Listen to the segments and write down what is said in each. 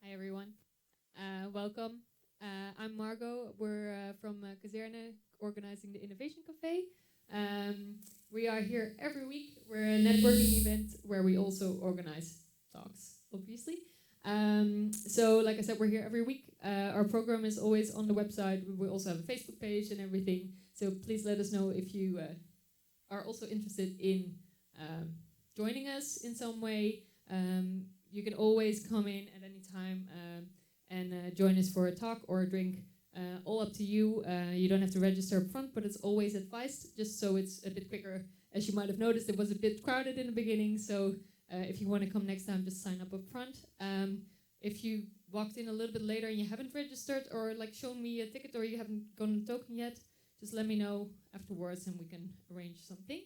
Hi everyone, welcome. I'm Margot. We're from Kazerne, organizing the Innovation Café. We are here every week. We're a networking event where we also organize talks, obviously. So, like I said, we're here every week. Our program is always on the website. We also have a Facebook page and everything. So please let us know if you are also interested in joining us in some way. You can always come in at any time and join us for a talk or a drink. All up to you. You don't have to register up front, but it's always advised, just so it's a bit quicker. As you might have noticed, it was a bit crowded in the beginning, so if you want to come next time, just sign up front. If you walked in a little bit later and you haven't registered or like shown me a ticket or you haven't gotten a token yet, just let me know afterwards and we can arrange something.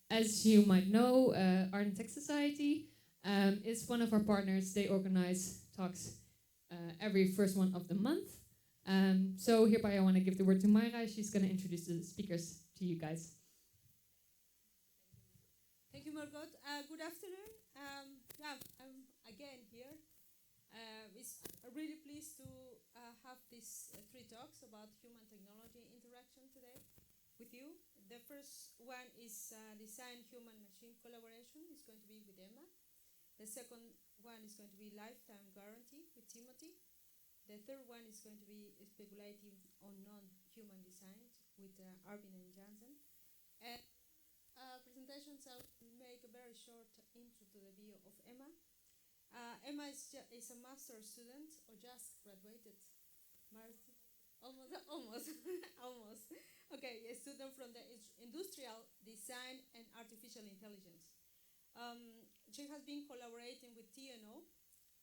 As you might know, Art and Tech Society is one of our partners. They organize talks every first one of the month. So hereby I want to give the word to Mayra. She's going to introduce the speakers to you guys. Thank you, Margot. Good afternoon. I'm again here. I'm really pleased to have these three talks about human-technology interaction today with you. The first one is design human-machine collaboration. It's going to be with Emma. The second one is going to be lifetime guarantee with Timothy. The third one is going to be speculating on non-human designs with Arvid and Jense. And presentations, I'll make a very short intro to the bio of Emma. Emma is a master's student or just graduated. Almost. Okay, a student from the industrial design and artificial intelligence. She has been collaborating with TNO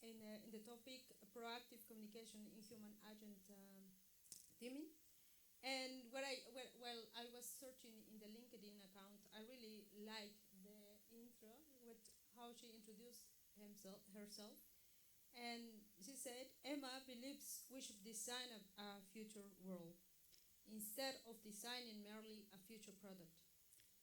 in the topic proactive communication in human agent teaming. And while I was searching in the LinkedIn account, I really liked the intro with how she introduced herself. And she said, Emma believes we should design a future world instead of designing merely a future product.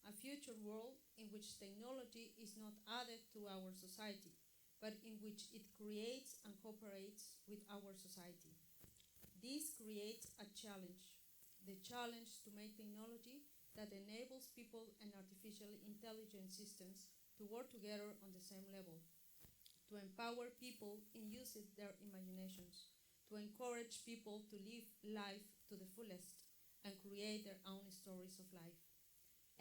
A future world in which technology is not added to our society, but in which it creates and cooperates with our society. This creates a challenge, the challenge to make technology that enables people and artificial intelligence systems to work together on the same level, to empower people in using their imaginations, to encourage people to live life to the fullest and create their own stories of life.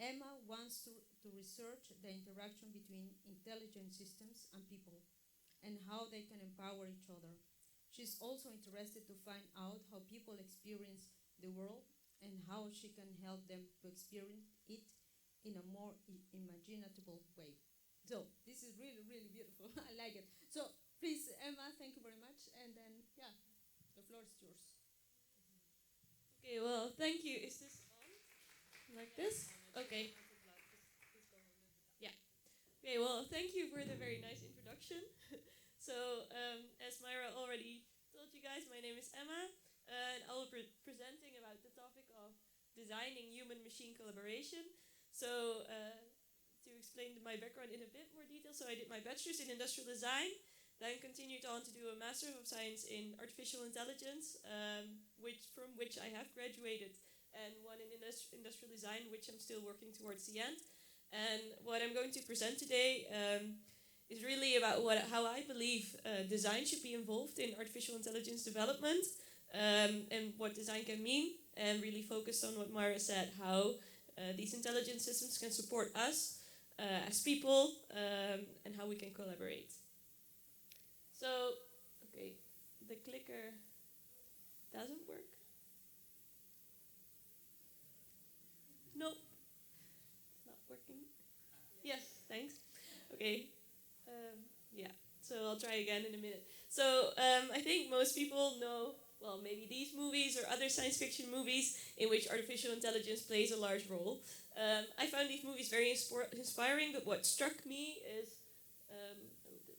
Emma wants to research the interaction between intelligent systems and people and how they can empower each other. She's also interested to find out how people experience the world and how she can help them to experience it in a more imaginable way. So this is really, really beautiful. I like it. So please, Emma, thank you very much. And then, yeah, the floor is yours. Okay, well, thank you. Is this on? Like this? Okay. Yeah. Okay, well, thank you for the very nice introduction. So, as Myra already told you guys, my name is Emma, and I will be presenting about the topic of designing human-machine collaboration. So, to explain my background in a bit more detail, so I did my bachelor's in industrial design, then continued on to do a Master of Science in Artificial Intelligence, from which I have graduated, and one in industrial design, which I'm still working towards the end. And what I'm going to present today is really about how I believe design should be involved in artificial intelligence development, and what design can mean, and really focus on what Mara said, how these intelligence systems can support us as people, and how we can collaborate. So, okay, the clicker doesn't work. Nope, it's not working. Yes, thanks. Okay, yeah, so I'll try again in a minute. So, I think most people know, well, maybe these movies or other science fiction movies in which artificial intelligence plays a large role. I found these movies very inspiring, but what struck me is,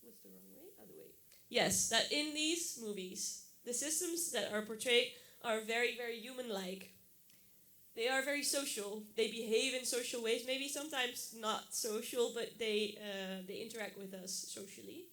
what's the wrong way? Other way. Yes, that in these movies, the systems that are portrayed are very, very human-like. They are very social. They behave in social ways, maybe sometimes not social, but they interact with us socially.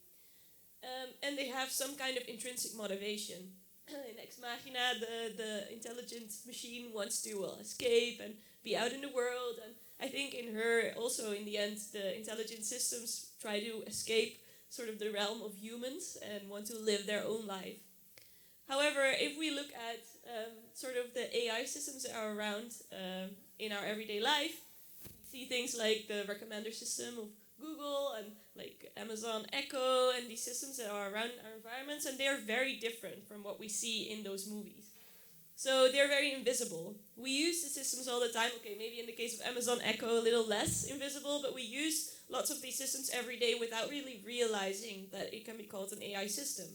And they have some kind of intrinsic motivation. In Ex Machina, the intelligent machine wants to escape and be out in the world, and I think in her also in the end the intelligent systems try to escape sort of the realm of humans and want to live their own life. However, if we look at sort of the AI systems that are around in our everyday life, we see things like the recommender system of Google and like Amazon Echo and these systems that are around our environments, and they're very different from what we see in those movies. So they're very invisible. We use the systems all the time. Okay, maybe in the case of Amazon Echo, a little less invisible, but we use lots of these systems every day without really realizing that it can be called an AI system.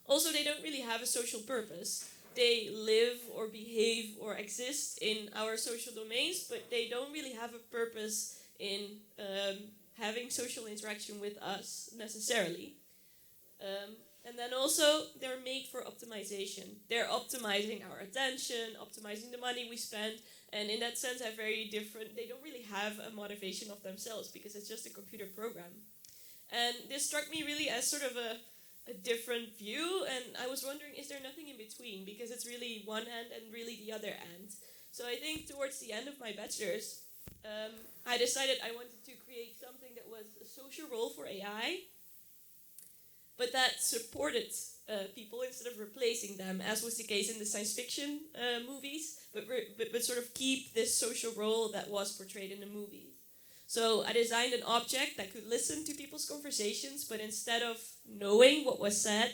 Also, they don't really have a social purpose. They live or behave or exist in our social domains, but they don't really have a purpose in having social interaction with us necessarily. And then also, they're made for optimization. They're optimizing our attention, optimizing the money we spend, and in that sense, they don't really have a motivation of themselves because it's just a computer program. And this struck me really as sort of a different view, and I was wondering, is there nothing in between? Because it's really one end and really the other end. So I think towards the end of my bachelor's, I decided I wanted to create something that was a social role for AI, but that supported people instead of replacing them, as was the case in the science fiction movies, but sort of keep this social role that was portrayed in the movies. So I designed an object that could listen to people's conversations, but instead of knowing what was said,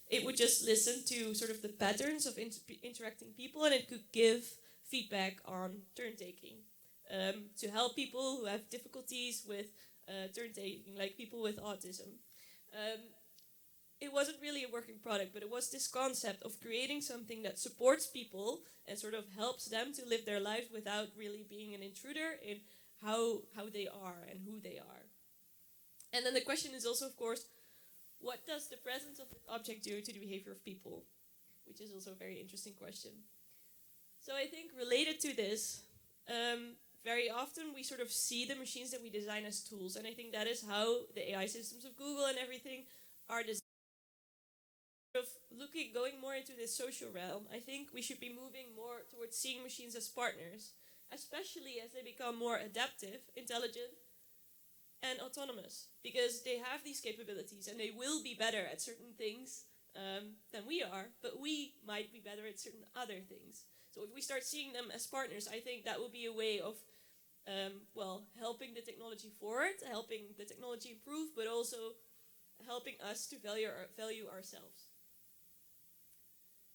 it would just listen to sort of the patterns of interacting people, and it could give feedback on turn-taking to help people who have difficulties with turn-taking, like people with autism. It wasn't really a working product, but it was this concept of creating something that supports people and sort of helps them to live their lives without really being an intruder in how they are and who they are. And then the question is also, of course, what does the presence of this object do to the behavior of people? Which is also a very interesting question. So I think related to this, very often we sort of see the machines that we design as tools, and I think that is how the AI systems of Google and everything are designed. Sort of going more into this social realm, I think we should be moving more towards seeing machines as partners, especially as they become more adaptive, intelligent, and autonomous, because they have these capabilities and they will be better at certain things than we are, but we might be better at certain other things. So if we start seeing them as partners, I think that will be a way of helping the technology forward, helping the technology improve, but also helping us to value ourselves.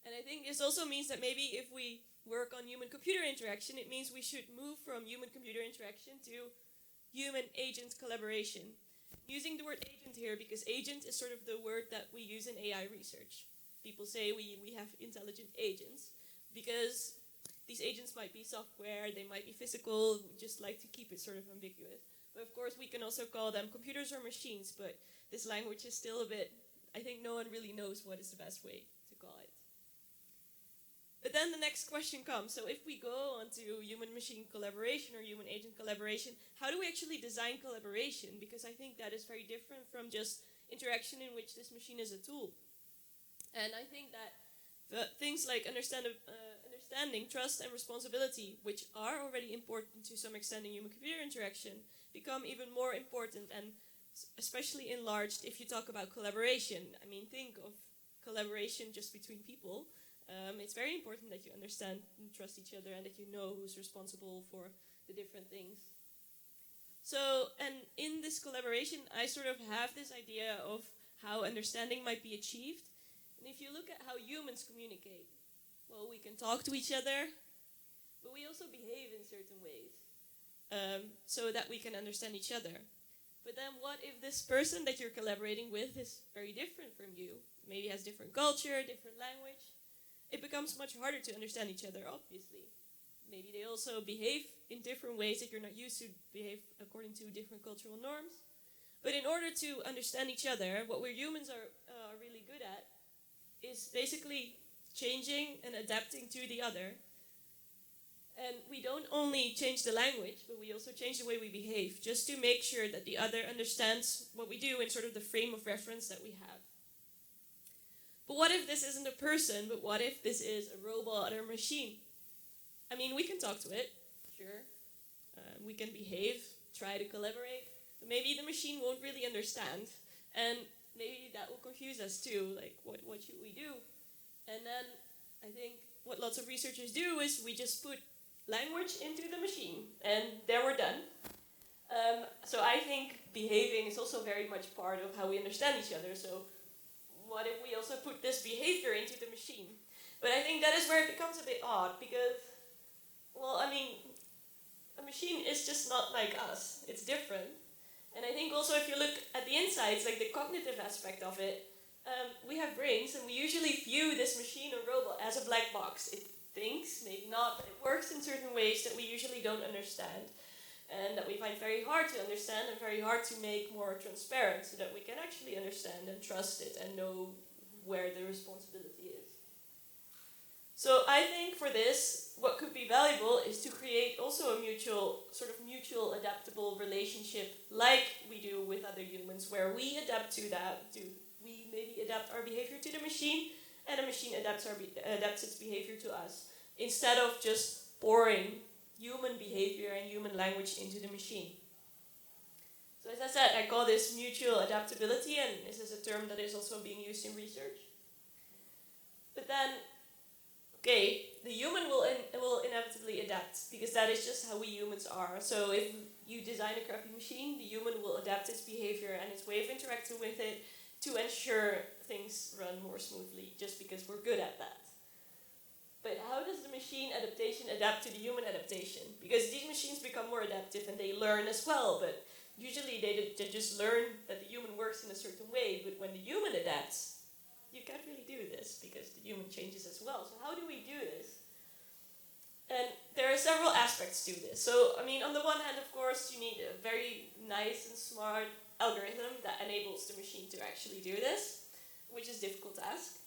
And I think this also means that maybe if we work on human-computer interaction, it means we should move from human-computer interaction to human-agent collaboration. Using the word agent here because agent is sort of the word that we use in AI research. People say we have intelligent agents because these agents might be software, they might be physical, we just like to keep it sort of ambiguous. But of course we can also call them computers or machines, but this language is still a bit, I think no one really knows what is the best way to call it. But then the next question comes, so if we go onto human-machine collaboration or human-agent collaboration, how do we actually design collaboration? Because I think that is very different from just interaction in which this machine is a tool. And I think that things like understanding, trust, and responsibility, which are already important to some extent in human-computer interaction, become even more important, and especially enlarged if you talk about collaboration. I mean, think of collaboration just between people. It's very important that you understand and trust each other and that you know who's responsible for the different things. So, and in this collaboration, I sort of have this idea of how understanding might be achieved. And if you look at how humans communicate, well, we can talk to each other, but we also behave in certain ways so that we can understand each other. But then what if this person that you're collaborating with is very different from you? Maybe has different culture, different language. It becomes much harder to understand each other, obviously. Maybe they also behave in different ways that you're not used to behave according to different cultural norms. But in order to understand each other, what we humans are really good at is basically changing and adapting to the other. And we don't only change the language, but we also change the way we behave, just to make sure that the other understands what we do in sort of the frame of reference that we have. But what if this isn't a person, but what if this is a robot or a machine? I mean, we can talk to it, sure. We can behave, try to collaborate, but maybe the machine won't really understand. And maybe that will confuse us too, like what should we do? And then I think what lots of researchers do is we just put language into the machine, and there we're done. So I think behaving is also very much part of how we understand each other. So what if we also put this behavior into the machine? But I think that is where it becomes a bit odd, because, well, I mean, a machine is just not like us. It's different. And I think also if you look at the insides, like the cognitive aspect of it, we have brains, and we usually view this machine or robot as a black box. It thinks, maybe not, but it works in certain ways that we usually don't understand, and that we find very hard to understand and very hard to make more transparent, so that we can actually understand and trust it and know where the responsibility is. So I think for this, what could be valuable is to create also a mutual adaptable relationship like we do with other humans, where we adapt to that, we maybe adapt our behavior to the machine, and the machine adapts its behavior to us, instead of just pouring human behavior and human language into the machine. So as I said, I call this mutual adaptability, and this is a term that is also being used in research. But then, okay, the human will inevitably adapt, because that is just how we humans are. So if you design a crappy machine, the human will adapt its behavior and its way of interacting with it to ensure things run more smoothly, just because we're good at that. But how does the machine adaptation adapt to the human adaptation? Because these machines become more adaptive and they learn as well, but usually they just learn that the human works in a certain way, but when the human adapts, you can't really do this, because the human changes as well. So how do we do this? And there are several aspects to this. So, I mean, on the one hand, of course, you need a very nice and smart algorithm that enables the machine to actually do this, which is difficult to ask.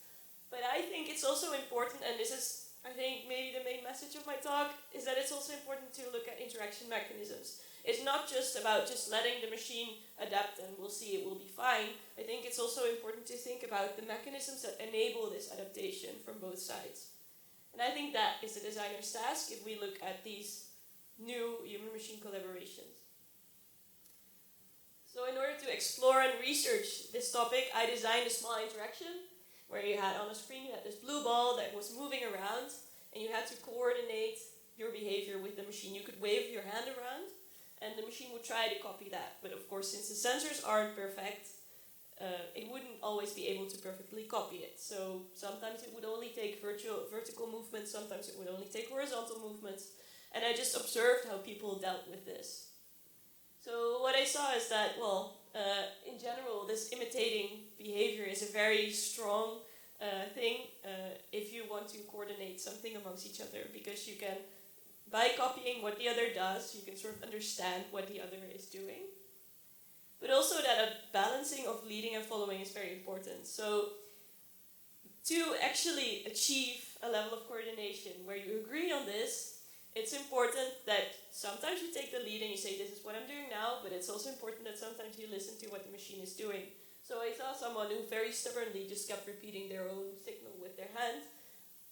But I think it's also important, and this is, I think, maybe the main message of my talk, is that it's also important to look at interaction mechanisms. It's not just about just letting the machine adapt and we'll see it will be fine. I think it's also important to think about the mechanisms that enable this adaptation from both sides. And I think that is the designer's task if we look at these new human-machine collaborations. So in order to explore and research this topic, I designed a small interaction where you had on a screen, you had this blue ball that was moving around, and you had to coordinate your behavior with the machine. You could wave your hand around, and the machine would try to copy that. But of course, since the sensors aren't perfect, it wouldn't always be able to perfectly copy it. So sometimes it would only take vertical movements, sometimes it would only take horizontal movements. And I just observed how people dealt with this. So what I saw is that, well, in general, this imitating behavior is a very strong thing if you want to coordinate something amongst each other, because you can, by copying what the other does, you can sort of understand what the other is doing. But also that a balancing of leading and following is very important. So to actually achieve a level of coordination where you agree on this, it's important that sometimes you take the lead and you say, this is what I'm doing now, but it's also important that sometimes you listen to what the machine is doing. So I saw someone who very stubbornly just kept repeating their own signal with their hand.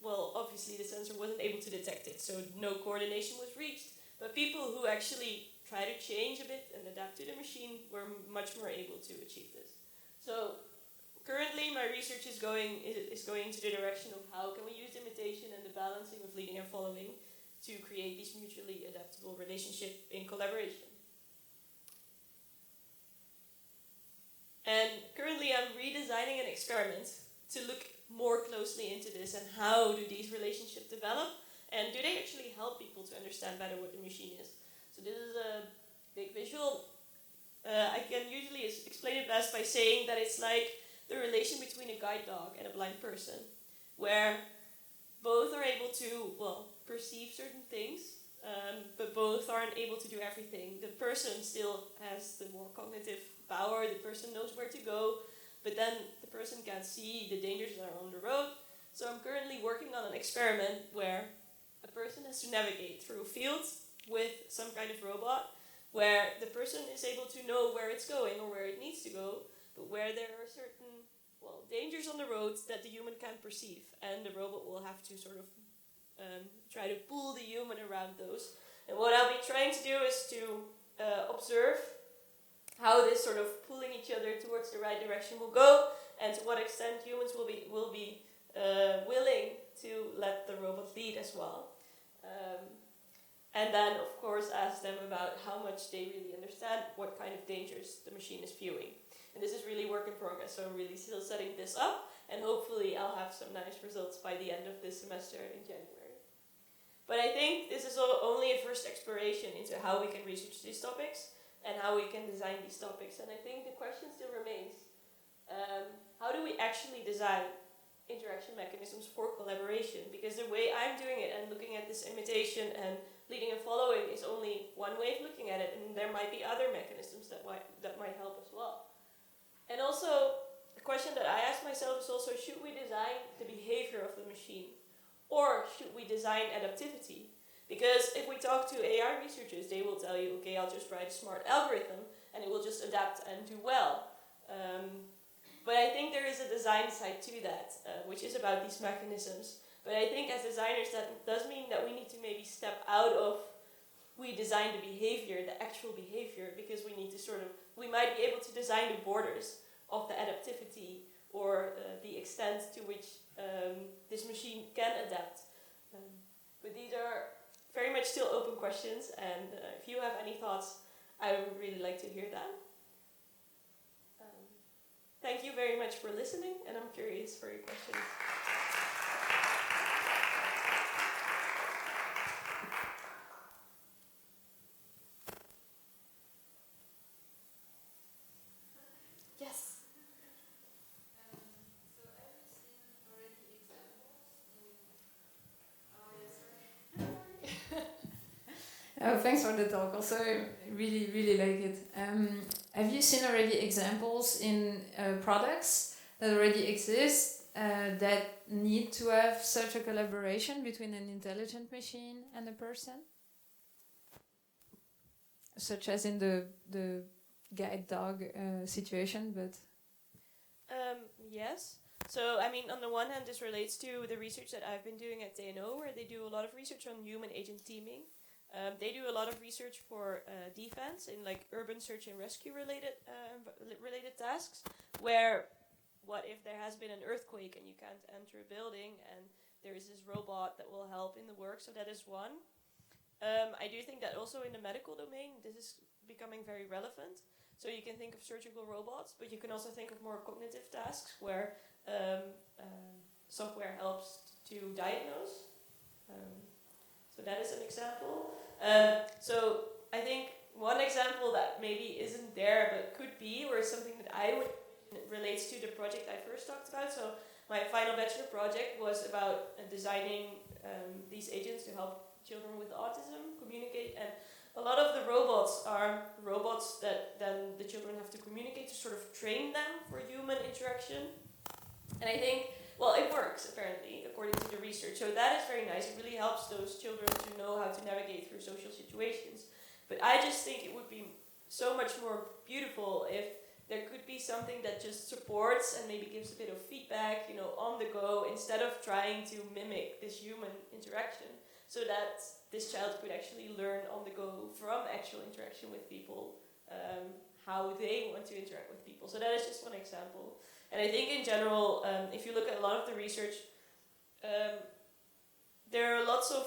Well, obviously the sensor wasn't able to detect it, so no coordination was reached. But people who actually try to change a bit and adapt to the machine were much more able to achieve this. So currently my research is going into the direction of how can we use imitation and the balancing of leading and following to create this mutually adaptable relationship in collaboration. And currently I'm redesigning an experiment to look more closely into this and how do these relationships develop, and do they actually help people to understand better what the machine is. So this is a big visual. I can usually explain it best by saying that it's like the relation between a guide dog and a blind person, where both are able to, well, perceive certain things, but both aren't able to do everything. The person still has the more cognitive power, the person knows where to go, but then the person can't see the dangers that are on the road. So I'm currently working on an experiment where a person has to navigate through fields with some kind of robot where the person is able to know where it's going or where it needs to go, but where there are certain, well, dangers on the roads that the human can't perceive, and the robot will have to sort of try to pull the human around those. And what I'll be trying to do is to observe how this sort of pulling each other towards the right direction will go, and to what extent humans will be willing to let the robot lead as well. And then, of course, ask them about how much they really understand what kind of dangers the machine is viewing. And this is really work in progress, so I'm really still setting this up, and hopefully I'll have some nice results by the end of this semester in January. But I think this is only a first exploration into how we can research these topics and how we can design these topics. And I think the question still remains, how do we actually design interaction mechanisms for collaboration? Because the way I'm doing it and looking at this imitation and leading and following is only one way of looking at it, and there might be other mechanisms that might help as well. And also, the question that I ask myself is also, should we design the behavior of the machine? Or should we design adaptivity? Because if we talk to AI researchers, they will tell you, okay, I'll just write a smart algorithm and it will just adapt and do well. But I think there is a design side to that, which is about these mechanisms. But I think as designers, that does mean that we need to maybe step out of, we design the behavior, the actual behavior, because we need to we might be able to design the borders of the adaptivity or the extent to which this machine can adapt. But these are very much still open questions, and if you have any thoughts, I would really like to hear them. Thank you very much for listening, and I'm curious for your questions. Yes. Oh, thanks for the talk. Also, I really, really like it. Have you seen already examples in products that already exist that need to have such a collaboration between an intelligent machine and a person? Such as in the guide dog situation, but... Yes. So, I mean, on the one hand, this relates to the research that I've been doing at TNO, where they do a lot of research on human-agent teaming. They do a lot of research for defense in like urban search and rescue related tasks, where what if there has been an earthquake and you can't enter a building, and there is this robot that will help in the work, so that is one. I do think that also in the medical domain, this is becoming very relevant. So you can think of surgical robots, but you can also think of more cognitive tasks where software helps to diagnose. So that is an example. So I think one example that maybe isn't there but could be, or something that I would relates to the project I first talked about. So my final bachelor project was about designing these agents to help children with autism communicate, and a lot of the robots are robots that then the children have to communicate to sort of train them for human interaction. And I think, well, it works apparently according to the research, so that is very nice. It really helps those children to know how to navigate through social situations. But I just think it would be so much more beautiful if there could be something that just supports and maybe gives a bit of feedback, you know, on the go, instead of trying to mimic this human interaction, so that this child could actually learn on the go from actual interaction with people, how they want to interact with people. So that is just one example. And I think in general, if you look at a lot of the research, there are lots of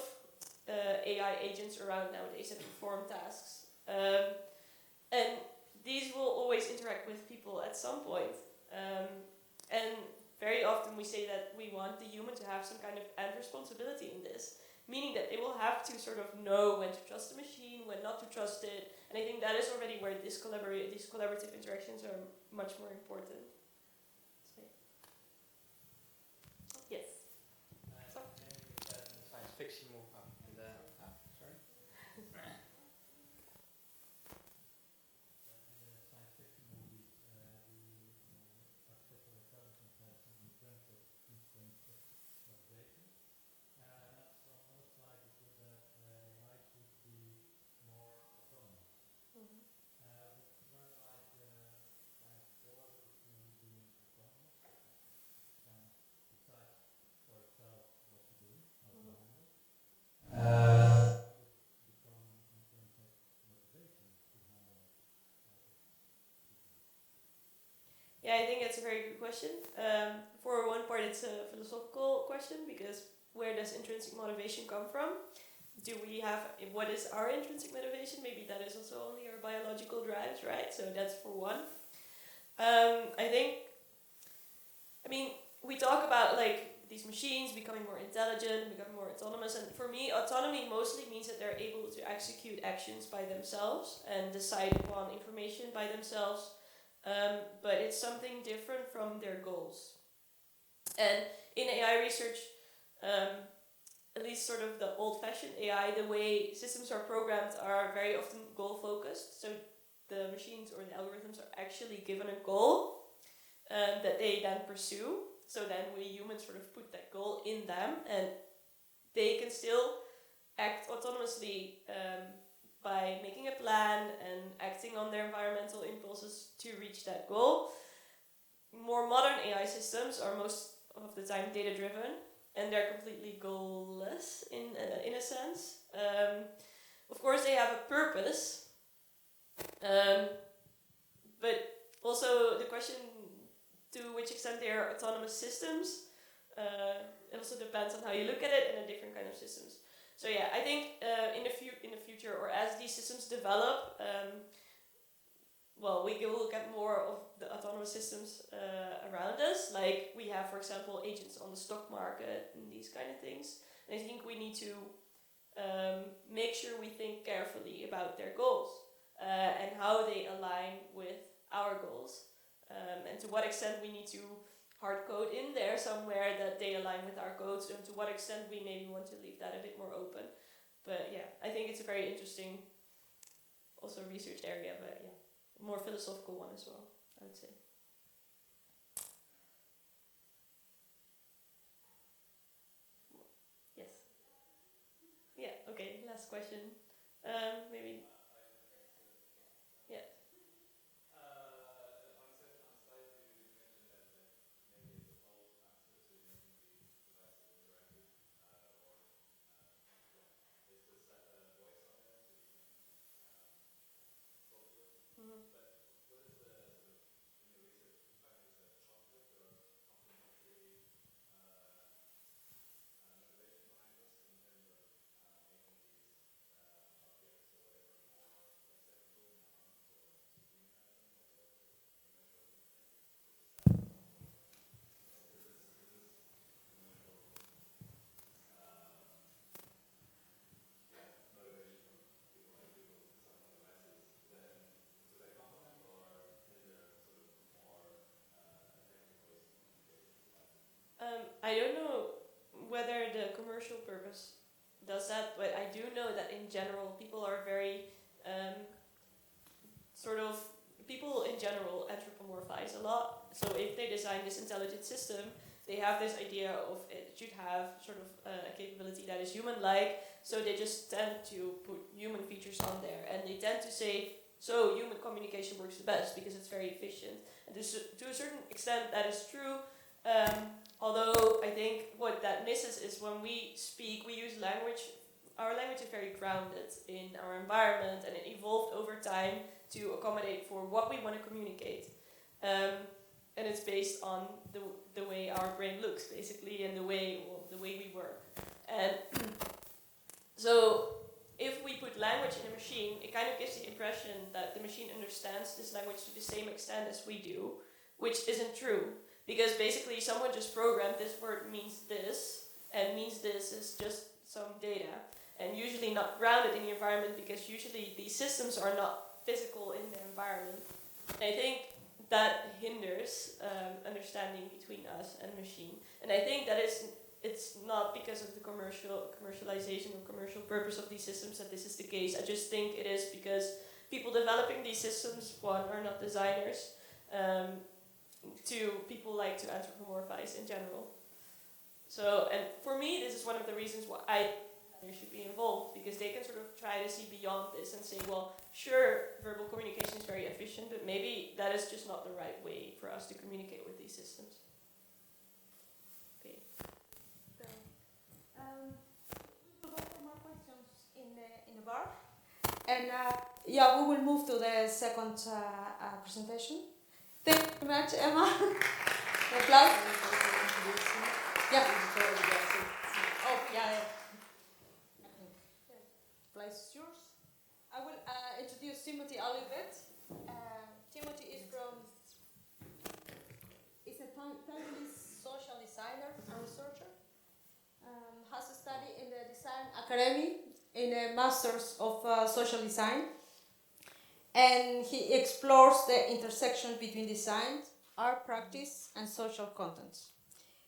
AI agents around nowadays that perform tasks. And these will always interact with people at some point. And very often we say that we want the human to have some kind of end responsibility in this, meaning that they will have to sort of know when to trust the machine, when not to trust it. And I think that is already where these collaborative interactions are much more important. So, yes. Science fiction movie. Sorry. Science fiction movies, the artificial intelligence has some intrinsic motivation. So on the other side, it a very good question. For one part, it's a philosophical question, because where does intrinsic motivation come from? What is our intrinsic motivation? Maybe that is also only our biological drives, right? So that's for one. We talk about like these machines becoming more intelligent, becoming more autonomous, and for me, autonomy mostly means that they're able to execute actions by themselves and decide upon information by themselves, but it's something different from their goals. And in AI research, at least sort of the old-fashioned AI, the way systems are programmed are very often goal-focused, so the machines or the algorithms are actually given a goal that they then pursue. So then we humans sort of put that goal in them, and they can still act autonomously by making a plan and acting on their environmental impulses to reach that goal. More modern AI systems are most of the time data-driven, and they're completely goalless in a sense. Of course, they have a purpose, but also the question to which extent they are autonomous systems. It also depends on how you look at it and the different kind of systems. So yeah, I think in the future, or as these systems develop, we will look at more of the autonomous systems around us. Like we have, for example, agents on the stock market and these kind of things. And I think we need to make sure we think carefully about their goals and how they align with our goals. And to what extent we need to hard code in there somewhere that they align with our codes, and to what extent we maybe want to leave that a bit more open. But yeah, I think it's a very interesting also research area, but yeah, more philosophical one as well, I would say. Yes. Yeah, okay, last question. Maybe. Yeah. I don't know whether the commercial purpose does that, but I do know that in general people are very people in general anthropomorphize a lot. So if they design this intelligent system, they have this idea of it should have sort of a capability that is human-like, so they just tend to put human features on there, and they tend to say, so human communication works the best because it's very efficient. And to a certain extent that is true, although I think what that misses is when we speak, we use language. Our language is very grounded in our environment, and it evolved over time to accommodate for what we want to communicate. And it's based on the way our brain looks, basically, and the way we work. And so if we put language in a machine, it kind of gives the impression that the machine understands this language to the same extent as we do, which isn't true. Because basically someone just programmed this word means this, and means this is just some data, and usually not grounded in the environment, because usually these systems are not physical in their environment. And I think that hinders understanding between us and machine. And I think that it's not because of the commercialization or commercial purpose of these systems that this is the case. I just think it is because people developing these systems, one, are not designers. Two, people like to anthropomorphize in general. So, and for me, this is one of the reasons why there should be involved, because they can sort of try to see beyond this and say, well, sure, verbal communication is very efficient, but maybe that is just not the right way for us to communicate with these systems. Okay. So, we will go for more questions in the bar, and we will move to the second presentation. Thank you very much, Emma. Applause. Yeah. Oh, yeah. Place is yours. I will introduce Timothy a little bit. Timothy is a Taiwanese social designer and researcher. Has studied in the Design Academy in a Masters of Social Design. And he explores the intersection between design, art practice, and social contents.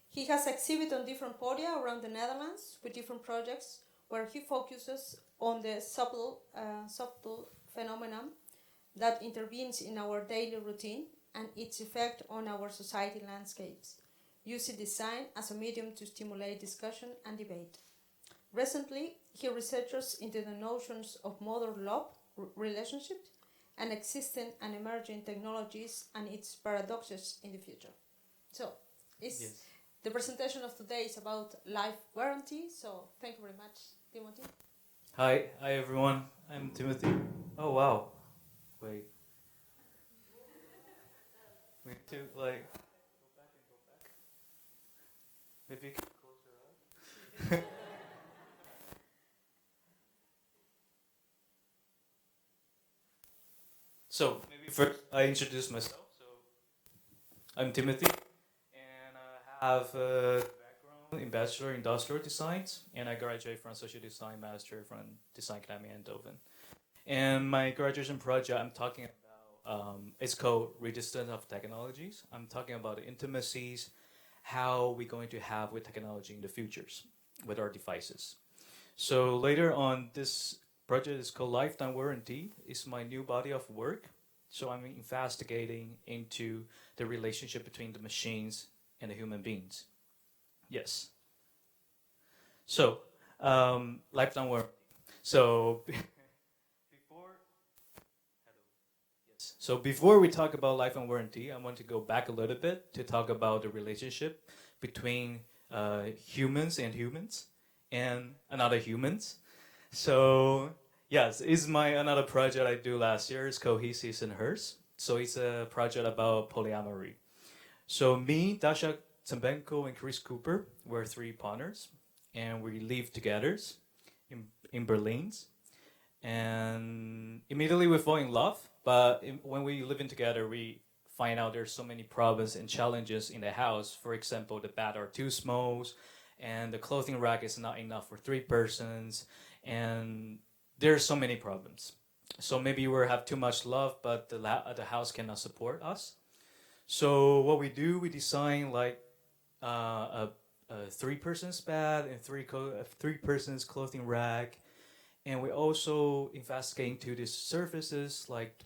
He has exhibited on different podia around the Netherlands with different projects where he focuses on the subtle phenomenon that intervenes in our daily routine and its effect on our society landscapes, using design as a medium to stimulate discussion and debate. Recently, he researches into the notions of mother-love relationships and existing and emerging technologies and its paradoxes in the future. So, the presentation of today is about life warranty. So, thank you very much, Timothy. Hi everyone. I'm Timothy. Oh wow. Wait. We need to go back and go back. Maybe you can close your eyes. So maybe first I introduce myself. So I'm Timothy, and I have a background in Bachelor Industrial Design, and I graduated from Social Design Master from Design Academy Eindhoven. And my graduation project I'm talking about, it's called Resistance of Technologies. I'm talking about the intimacies, how we're going to have with technology in the futures with our devices. So later on, this project is called Lifetime Warranty. It's my new body of work. So I'm investigating into the relationship between the machines and the human beings. Yes. So, lifetime warranty. So, before we talk about lifetime warranty, I want to go back a little bit to talk about the relationship between humans and another humans. So, yes, it's another project I do last year. It's called He, Sees, and Hers. So it's a project about polyamory. So me, Dasha Tsembenko, and Chris Cooper were 3 partners, and we live together in Berlin. And immediately we fall in love, but when we live in together, we find out there's so many problems and challenges in the house. For example, the bed are too small, and the clothing rack is not enough for 3 persons, and there's so many problems. So maybe we have too much love, but the house cannot support us. So what we do, we design like a 3 persons bed and 3 persons clothing rack, and we also investigate into these services like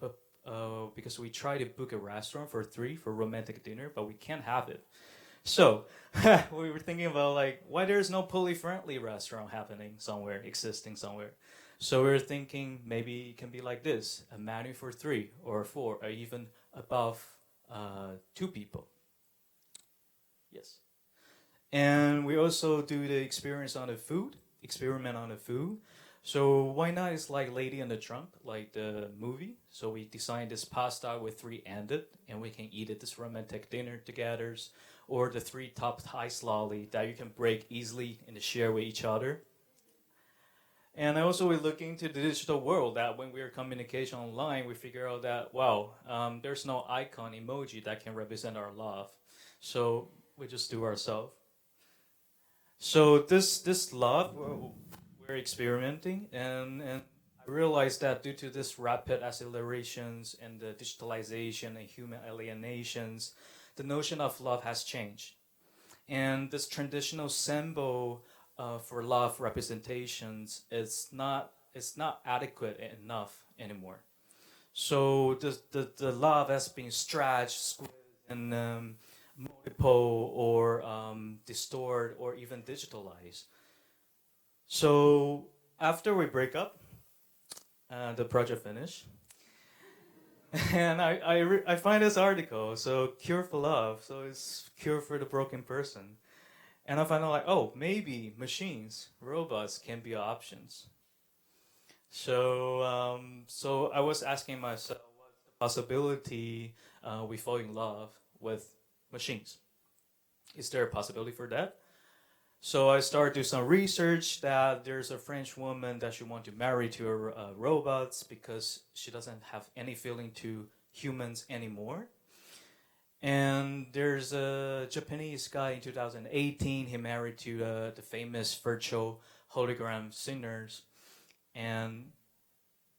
because we try to book a restaurant for 3 for romantic dinner, but we can't have it. So we were thinking about like why there's no poly-friendly restaurant existing somewhere. So we were thinking maybe it can be like this: a menu for 3 or 4 or even above 2 people. Yes. And we also do the experiment on the food. So why not? It's like Lady in the Trunk, like the movie. So we designed this pasta with 3 ended, and we can eat it this romantic dinner together, or the 3 topped ice lolly that you can break easily and share with each other. And also we look into the digital world that when we are communication online, we figure out that, wow, there's no icon emoji that can represent our love. So we just do ourselves. So this love, we're experimenting, and I realized that due to this rapid accelerations and the digitalization and human alienations, the notion of love has changed. And this traditional symbol for love representations it's not adequate enough anymore. So the love has been stretched, squeezed, and multiple or distort or even digitalized. So after we break up, the project finished, and I find this article. So cure for love. So it's cure for the broken person. And I find out like, oh, maybe machines, robots can be options. So so I was asking myself, what's the possibility we fall in love with machines? Is there a possibility for that? So I started to do some research that there's a French woman that she wants to marry to her robots because she doesn't have any feeling to humans anymore. And there's a Japanese guy in 2018, he married to the famous virtual hologram singers. And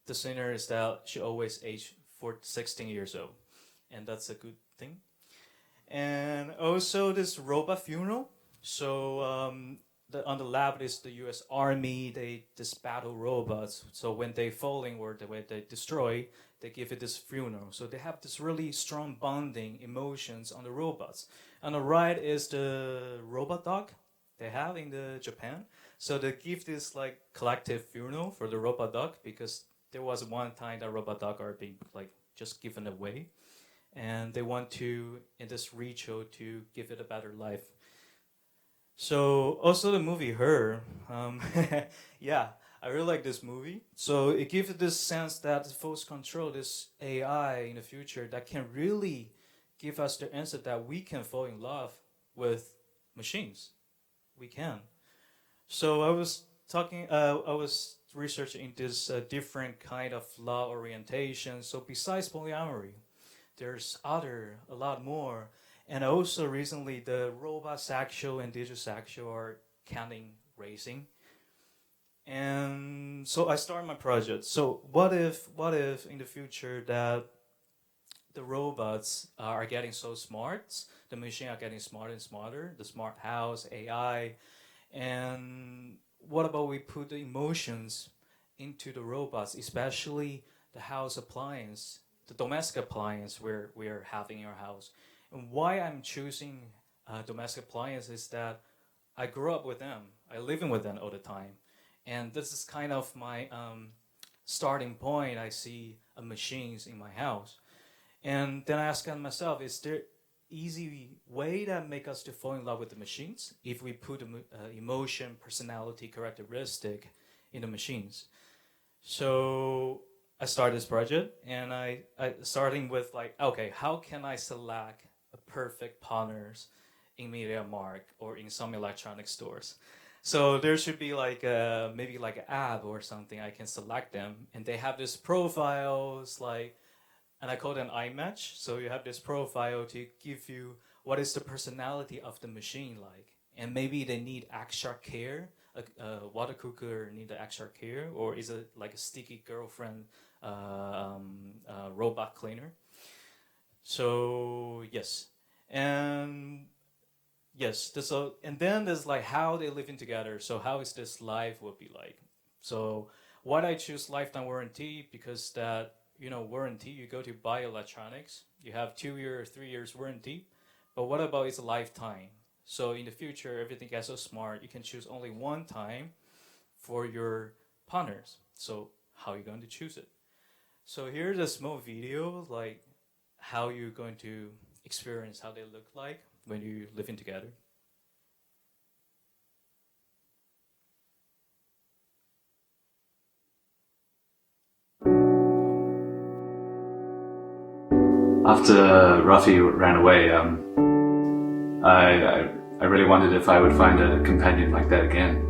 the singer is that she always aged 16 years old. And that's a good thing. And also this robot funeral. So on the lab is the US Army, they just battle robots. So when they falling or the way they destroy, they give it this funeral. So they have this really strong bonding emotions on the robots. On the right is the robot dog they have in the Japan. So they give this like collective funeral for the robot dog because there was one time that robot dog are being like just given away. And they want to, in this ritual, to give it a better life. So also the movie Her, yeah, I really like this movie. So it gives this sense that the false control, this AI in the future that can really give us the answer that we can fall in love with machines. We can. So I was researching this different kind of law orientation. So besides polyamory, there's a lot more. And also recently, the robot sexual and digital sexual are counting racing. And so I started my project. So what if in the future that the robots are getting so smart, the machines are getting smarter and smarter, the smart house, AI, and what about we put the emotions into the robots, especially the house appliance, the domestic appliance we are having in our house. And why I'm choosing domestic appliances is that I grew up with them. I live with them all the time. And this is kind of my starting point. I see machines in my house. And then I ask myself, is there easy way that make us to fall in love with the machines if we put emotion, personality, characteristic in the machines? So I started this project and I starting with like, okay, how can I select a perfect partners in MediaMarkt or in some electronic stores? So there should be like maybe like an app or something I can select them, and they have this profiles like, and I call them iMatch. So you have this profile to give you what is the personality of the machine like, and maybe they need extra care. A water cooker need extra care, or is it like a sticky girlfriend robot cleaner? So yes, and yes, and then there's like how they living together. So how is this life will be like? So why I choose lifetime warranty, because that, you know, warranty, you go to buy electronics, you have 2 years, 3 years warranty, but what about it's a lifetime? So in the future, everything gets so smart, you can choose only one time for your partners. So how are you going to choose it? So here's a small video, like how you're going to experience how they look like when you're living together. After Rafi ran away, I really wondered if I would find a companion like that again.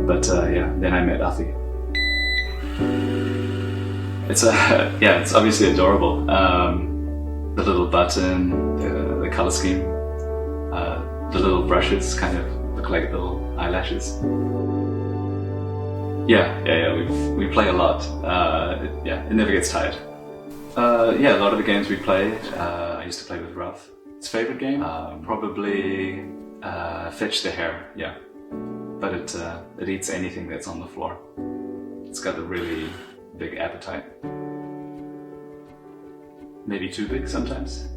But yeah, then I met Rafi. It's obviously adorable. The little button, the color scheme, the little brushes kind of look like little eyelashes. We play a lot. It never gets tired. A lot of the games we play, I used to play with Ruff. His favorite game? Probably Fetch the Hare, yeah. But it eats anything that's on the floor. It's got a really big appetite. Maybe too big sometimes.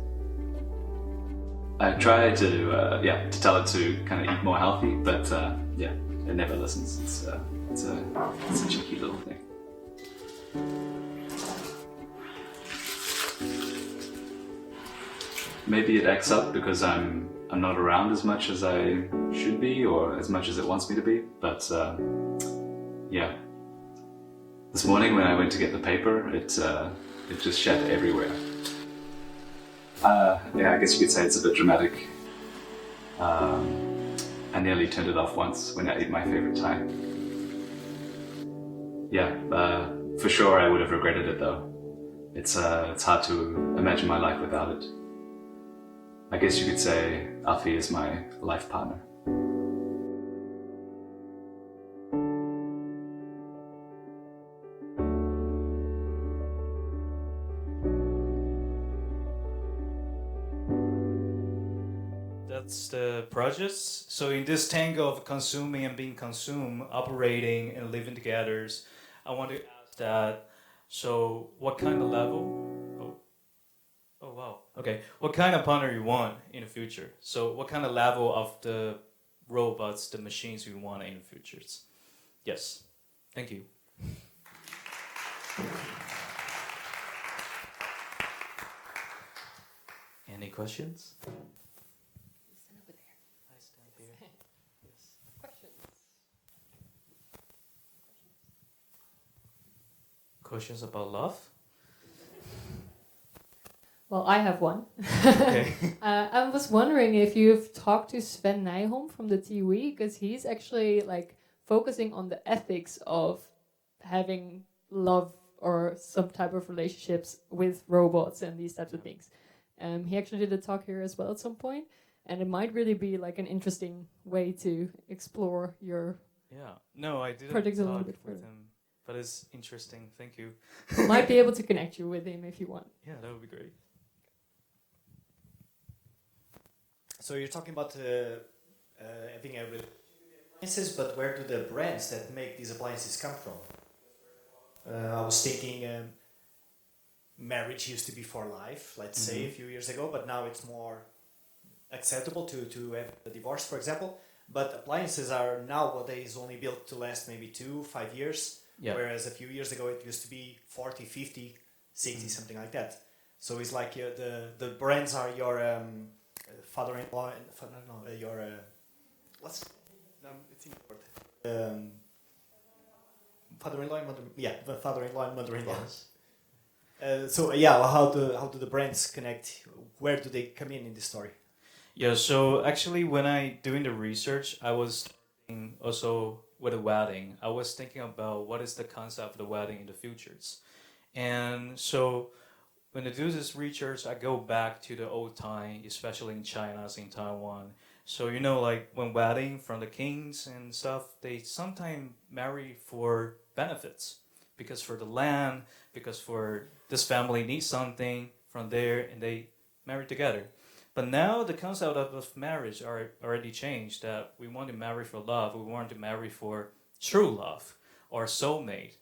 I try to tell it to kind of eat more healthy, but it never listens. It's a cheeky little thing. Maybe it acts up because I'm not around as much as I should be, or as much as it wants me to be. But This morning when I went to get the paper, It just shed everywhere. Yeah, I guess you could say it's a bit dramatic. I nearly turned it off once when I ate my favorite Thai. Yeah, for sure I would have regretted it though. It's hard to imagine my life without it. I guess you could say Alfie is my life partner. That's the projects. So in this tango of consuming and being consumed, operating and living together, I want to ask that. So what kind of level? Oh wow. Okay. What kind of partner you want in the future? So what kind of level of the robots, the machines you want in the futures? Yes. Thank you. Any questions? I stand here. Yes. Questions about love? Well, I have one. Okay. I was wondering if you've talked to Sven Nijholm from the TU, because he's actually like focusing on the ethics of having love or some type of relationships with robots and these types of things. He actually did a talk here as well at some point, and it might really be like an interesting way to explore your No, I didn't project a talk little bit with further. him, but it's interesting. Thank you. Might be able to connect you with him if you want. Yeah, that would be great. So you're talking about having appliances, but where do the brands that make these appliances come from? I was thinking marriage used to be for life, let's say a few years ago, but now it's more acceptable to have a divorce, for example. But appliances are nowadays only built to last maybe 2-5 years, whereas a few years ago it used to be 40, 50, 60, something like that. So it's like the brands are your father-in-law and your what's it's important. Father-in-law and mother, the father-in-law and mother-in-law. Yes. So how do the brands connect? Where do they come in this story? Yeah, so actually when I doing the research, I was thinking also with a wedding. I was thinking about what is the concept of the wedding in the futures. And so when I do this research, I go back to the old time, especially in China, in Taiwan. So like when wedding from the kings and stuff, they sometimes marry for benefits, because for the land, because for this family needs something from there, and they marry together. But now the concept of marriage are already changed, that we want to marry for love, we want to marry for true love or soulmate.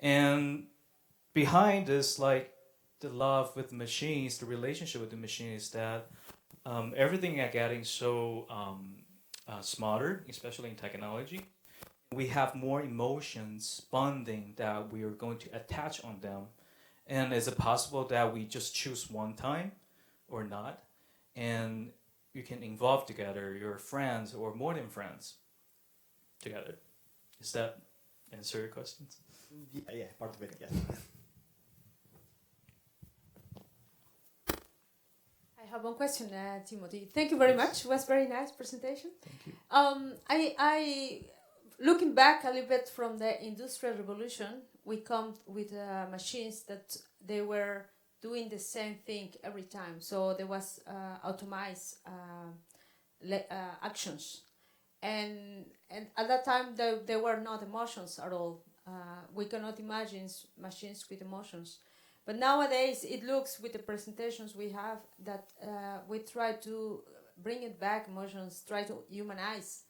And behind this, like the love with machines, the relationship with the machine is that everything is getting so smarter, especially in technology. We have more emotions, bonding that we are going to attach on them. And is it possible that we just choose one time or not? And you can involve together your friends or more than friends together. Does that answer your questions? Yeah, part of it, yeah. I have one question, Timothy. Thank you very much. It was a very nice presentation. Thank you. I looking back a little bit from the Industrial Revolution, we come with machines that they were doing the same thing every time. So there was automized actions. And at that time, there were not emotions at all. We cannot imagine machines with emotions. But nowadays, it looks with the presentations we have that we try to bring it back emotions, try to humanize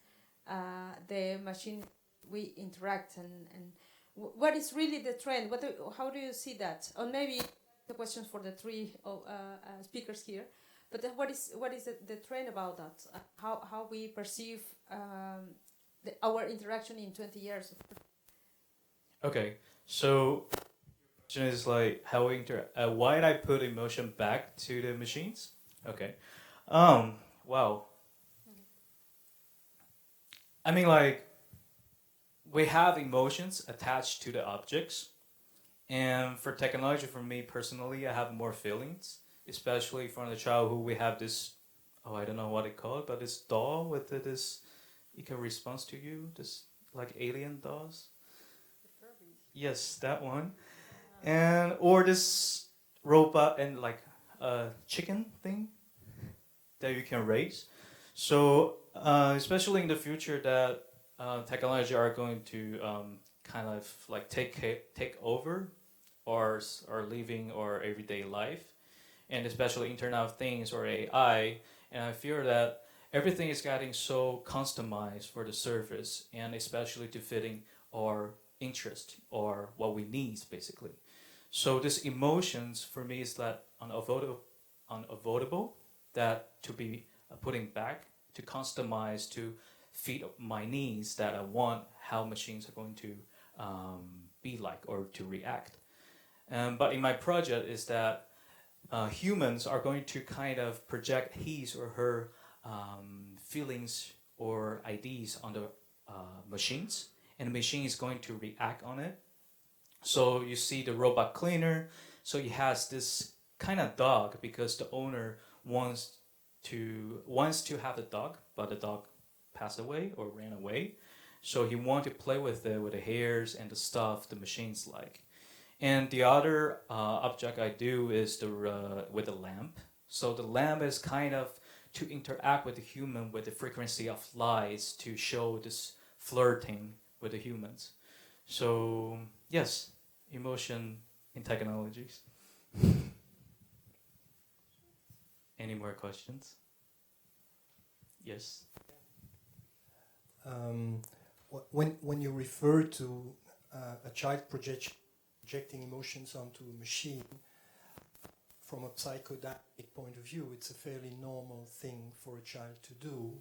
the machine we interact. And what is really the trend? How do you see that? Or maybe the questions for the three speakers here. But what is the trend about that? How we perceive our interaction in 20 years? Okay, so question is like how we why did I put emotion back to the machines? Okay, wow. I mean, like we have emotions attached to the objects, And for technology, for me personally, I have more feelings, especially from the childhood. We have this, oh, I don't know what it called, but this doll with this, it can respond to you, this like alien dolls. Yes, that one. And or this robot and like a chicken thing that you can raise. So especially in the future, that technology are going to kind of like take over our living or everyday life, and especially Internet of Things or AI. And I fear that everything is getting so customized for the service, and especially to fitting our interest or what we need, basically. So this emotions for me is that unavoidable, that to be putting back, to customize, to fit my needs that I want, how machines are going to be like or to react. But in my project is that humans are going to kind of project his or her feelings or ideas on the machines, and the machine is going to react on it. So you see the robot cleaner, so he has this kind of dog because the owner wants to have the dog, but the dog passed away or ran away. So he wants to play with it, with the hairs and the stuff the machines like. And the other object I do is with the lamp. So the lamp is kind of to interact with the human with the frequency of lights to show this flirting with the humans. So yes, emotion in technologies. Any more questions? Yes. When you refer to a child projecting emotions onto a machine, from a psychodynamic point of view, it's a fairly normal thing for a child to do,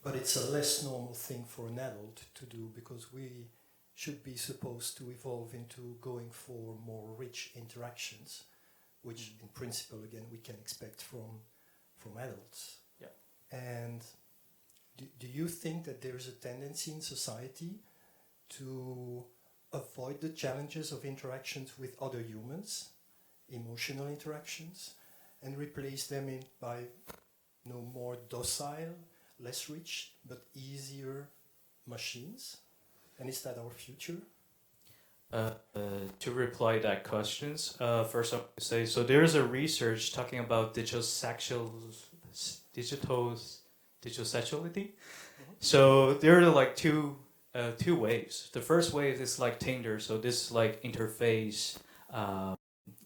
but it's a less normal thing for an adult to do, because we should be supposed to evolve into going for more rich interactions, which in principle, again, we can expect from adults. Yeah. And do you think that there's a tendency in society to avoid the challenges of interactions with other humans, emotional interactions, and replace them by more docile, less rich, but easier machines? And is that our future? To reply that questions, first I want to say, so there is a research talking about digital sexuality. So there are like two waves. The first wave is like Tinder, so this is like interface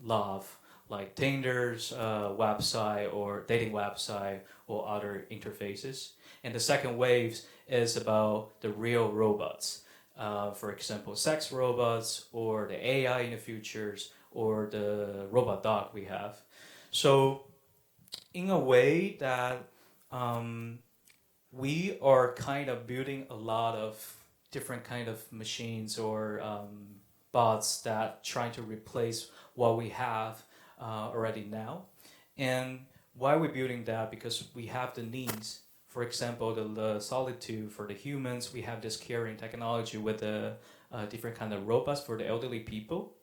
love, like Tinder's website or dating website or other interfaces. And the second wave is about the real robots. For example, sex robots or the AI in the futures or the robot dog we have. So in a way that we are kind of building a lot of different kind of machines or bots that trying to replace what we have already now. And why we're building that? Because we have the needs. For example, the solitude for the humans, we have this caring technology with the different kind of robots for the elderly people,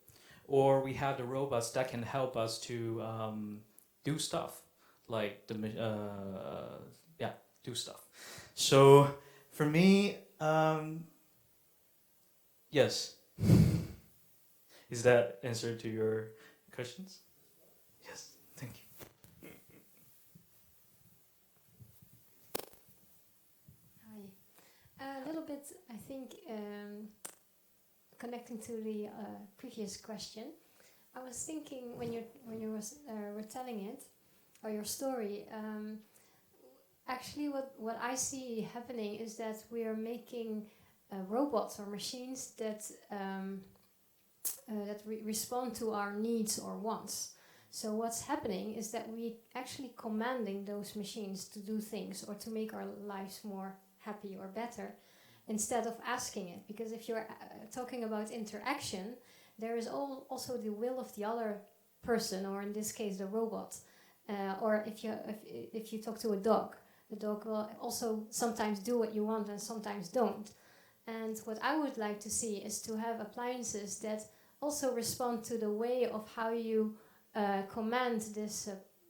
or we have the robots that can help us to do stuff, like do stuff. So for me, yes. Is that answer to your questions? Yes, thank you. A little bit, I think, connecting to the previous question, I was thinking when you were telling it, or your story, actually what I see happening is that we are making robots or machines that respond to our needs or wants. So what's happening is that we actually commanding those machines to do things or to make our lives more happy or better, instead of asking it. Because if you're talking about interaction, there is also the will of the other person, or in this case the robot. Or if you talk to a dog, the dog will also sometimes do what you want and sometimes don't. And what I would like to see is to have appliances that also respond to the way of how you command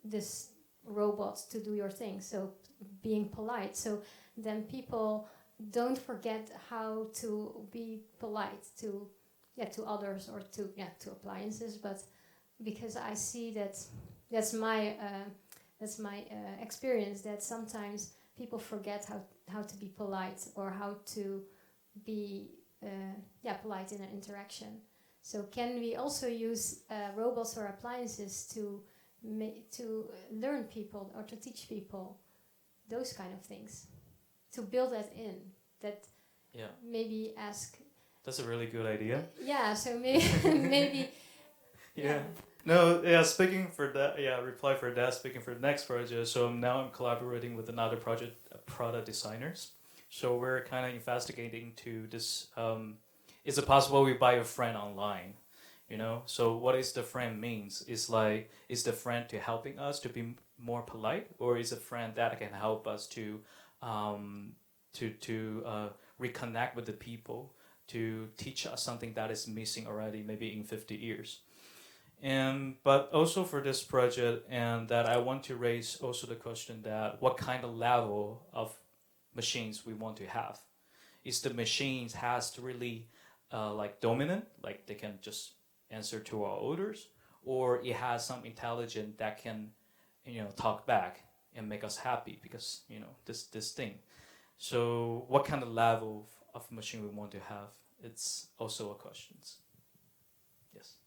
this robot to do your thing. So being polite. So then people don't forget how to be polite to others or to appliances. But because I see that's my experience, that sometimes people forget how to be polite or how to be polite in an interaction. So can we also use robots or appliances to learn people or to teach people those kind of things, to build that in, that maybe ask. That's a really good idea. Yeah, so maybe Yeah. No, yeah, speaking for that, reply for that, speaking for the next project. So now I'm collaborating with another product designers. So we're kind of investigating to this, is it possible we buy a friend online? You know, so what is the friend means? Is like, is the friend to helping us to be more polite, or is a friend that can help us to reconnect with the people, to teach us something that is missing already, maybe in 50 years. But also for this project, and that I want to raise also the question that what kind of level of machines we want to have. Is the machines has to really like dominant, like they can just answer to our orders, or it has some intelligence that can, talk back and make us happy because, this thing. So what kind of level of machine we want to have? It's also a question. Yes.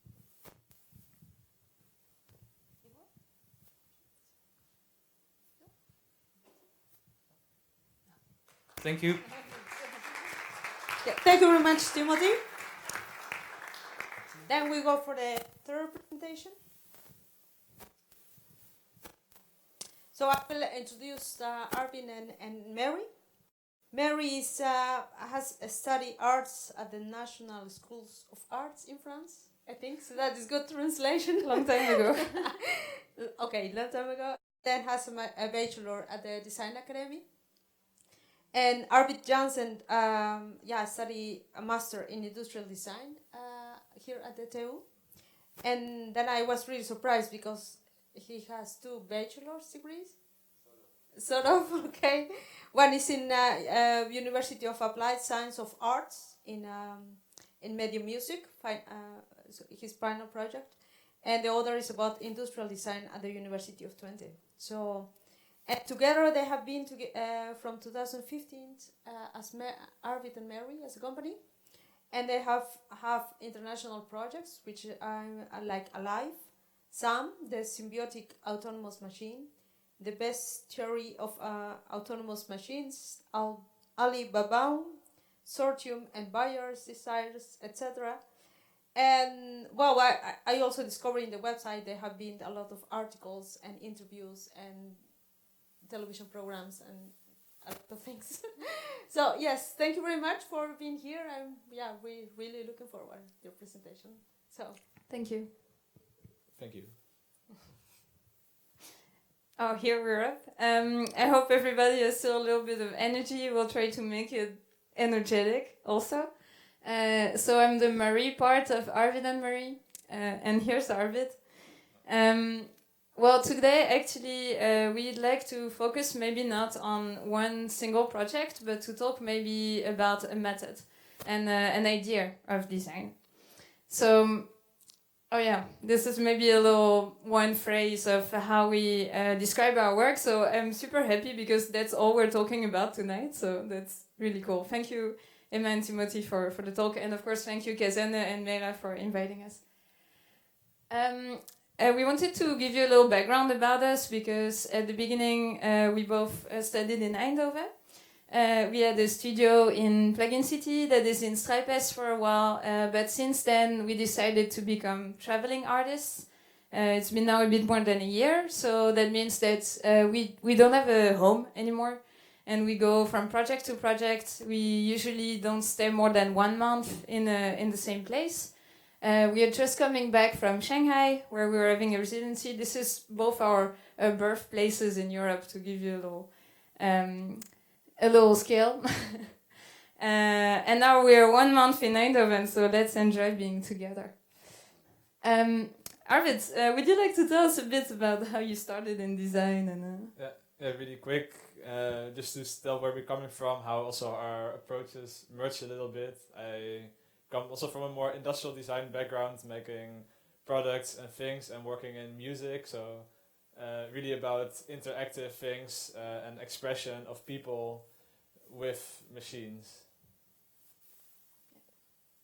Thank you. Yeah, thank you very much, Timothy. Then we go for the third presentation. So I will introduce Arvid&Marie. Mary has studied arts at the National Schools of Arts in France, I think. So that is good translation. Long time ago. Okay, long time ago. Then has a bachelor at the Design Academy. And Arvid Jense studied a master in industrial design here at the TU. And then I was really surprised because he has 2 bachelor's degrees. Sort of, okay. One is in University of Applied Science of Arts in Medium Music, his final project. And the other is about industrial design at the University of Twente. So, and together they have been from 2015 as Arvid&Marie as a company. And they have international projects, which are like Alive, SAM, the Symbiotic Autonomous Machine, the Best Theory of Autonomous Machines, Alibaba, Sortium and Buyers, Desires, etc. And well, I also discovered in the website there have been a lot of articles and interviews and television programs and a lot of things. So yes, thank you very much for being here. We're really looking forward to your presentation. So Thank you. Thank you. Oh, here we're up. I hope everybody has still a little bit of energy. We'll try to make it energetic also. So I'm the Marie part of Arvid&Marie, and here's Arvid. Well, today actually we'd like to focus maybe not on one single project, but to talk maybe about a method and an idea of design. So, this is maybe a little one phrase of how we describe our work. So I'm super happy because that's all we're talking about tonight. So that's really cool. Thank you, Emma and Timothy, for the talk. And of course, thank you, Kazerne and Mera, for inviting us. We wanted to give you a little background about us because at the beginning we both studied in Eindhoven. We had a studio in Plugin City that is in Strijpes for a while, but since then we decided to become traveling artists. It's been now a bit more than a year, so that means that we don't have a home anymore, and we go from project to project. We usually don't stay more than 1 month in the same place. We are just coming back from Shanghai, where we were having a residency. This is both our birthplaces in Europe, to give you a little scale. And now we are 1 month in Eindhoven, so let's enjoy being together. Arvid, would you like to tell us a bit about how you started in design? And Yeah, really quick, just to tell where we're coming from, how also our approaches merge a little bit. I come also from a more industrial design background, making products and things and working in music, so really about interactive things and expression of people with machines.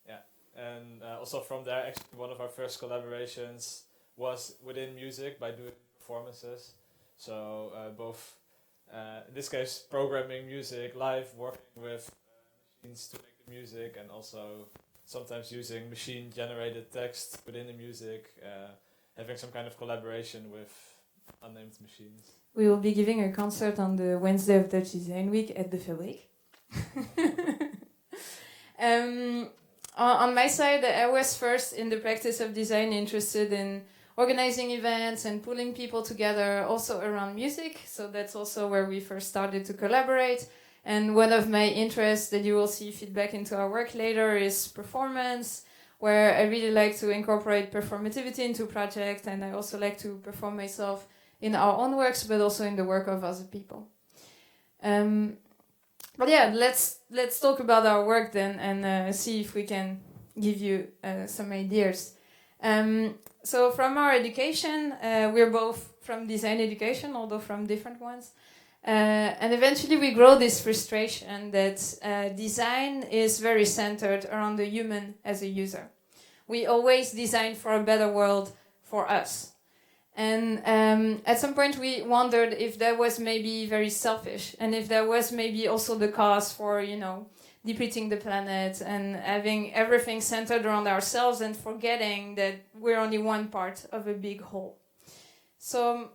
Yeah, and also from there, actually one of our first collaborations was within music by doing performances. So both, in this case, programming music live, working with machines to make the music, and also sometimes using machine-generated text within the music, having some kind of collaboration with unnamed machines. we will be giving a concert on the Wednesday of Dutch Design Week at the Fabriek. On my side, I was first in the practice of design interested in organizing events and pulling people together also around music. So that's also where we first started to collaborate. And one of my interests that you will see feedback into our work later is performance, where I really like to incorporate performativity into projects, and I also like to perform myself in our own works, but also in the work of other people. But yeah, let's talk about our work then and see if we can give you some ideas. So from our education, we're both from design education, although from different ones. And eventually we grow this frustration that design is very centered around the human as a user. We always design for a better world for us. And at some point we wondered if that was maybe very selfish, and if there was maybe also the cause for, depleting the planet and having everything centered around ourselves and forgetting that we're only one part of a big whole. So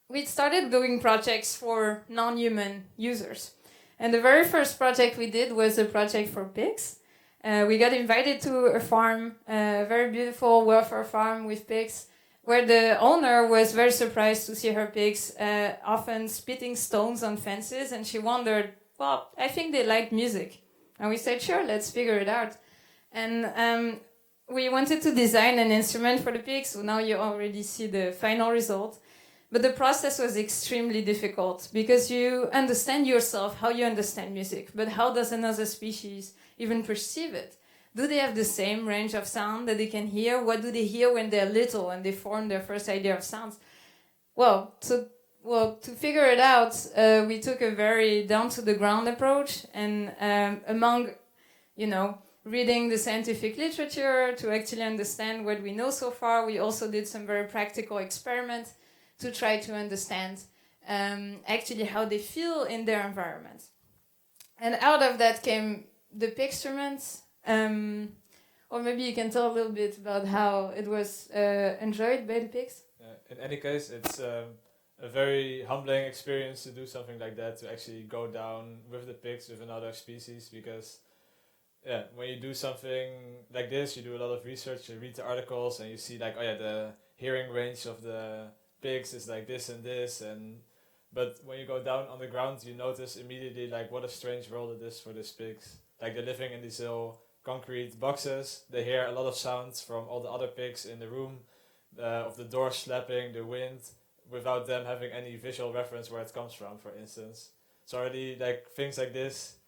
we started doing projects for non-human users. And the very first project we did was a project for pigs. We got invited to a farm, a very beautiful welfare farm with pigs, where the owner was very surprised to see her pigs often spitting stones on fences, and she wondered, well, I think they like music. And we said, sure, let's figure it out. And we wanted to design an instrument for the pigs, so now you already see the final result. But the process was extremely difficult, because you understand yourself how you understand music, but how does another species even perceive it? Do they have the same range of sound that they can hear? What do they hear when they're little and they form their first idea of sounds? Well, to figure it out, we took a very down-to-the-ground approach, and among, reading the scientific literature to actually understand what we know so far, we also did some very practical experiments to try to understand actually how they feel in their environment. And out of that came the pigstruments. Or maybe you can tell a little bit about how it was enjoyed by the pigs. In any case, it's a very humbling experience to do something like that, to actually go down with the pigs, with another species, because when you do something like this, you do a lot of research, you read the articles, and you see the hearing range of the pigs is like this and this, but when you go down on the ground, you notice immediately what a strange world it is for these pigs. They're living in these little concrete boxes. They hear a lot of sounds from all the other pigs in the room, of the door slapping, the wind, without them having any visual reference where it comes from, for instance. So already things like this,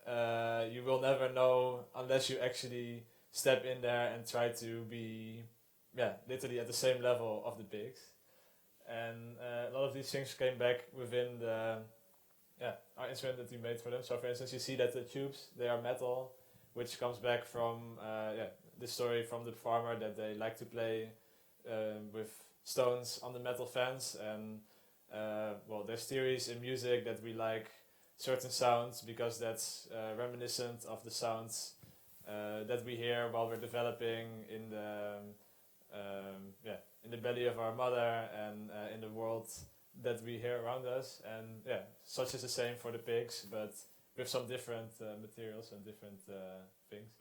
you will never know unless you actually step in there and try to be, literally at the same level of the pigs. And a lot of these things came back within our instrument that we made for them. So for instance, you see that the tubes, they are metal, which comes back from the story from the farmer that they like to play with stones on the metal fence. And there's theories in music that we like certain sounds because that's reminiscent of the sounds that we hear while we're developing in the belly of our mother and in the world that we hear around us. And such is the same for the pigs, but with some different materials and different things.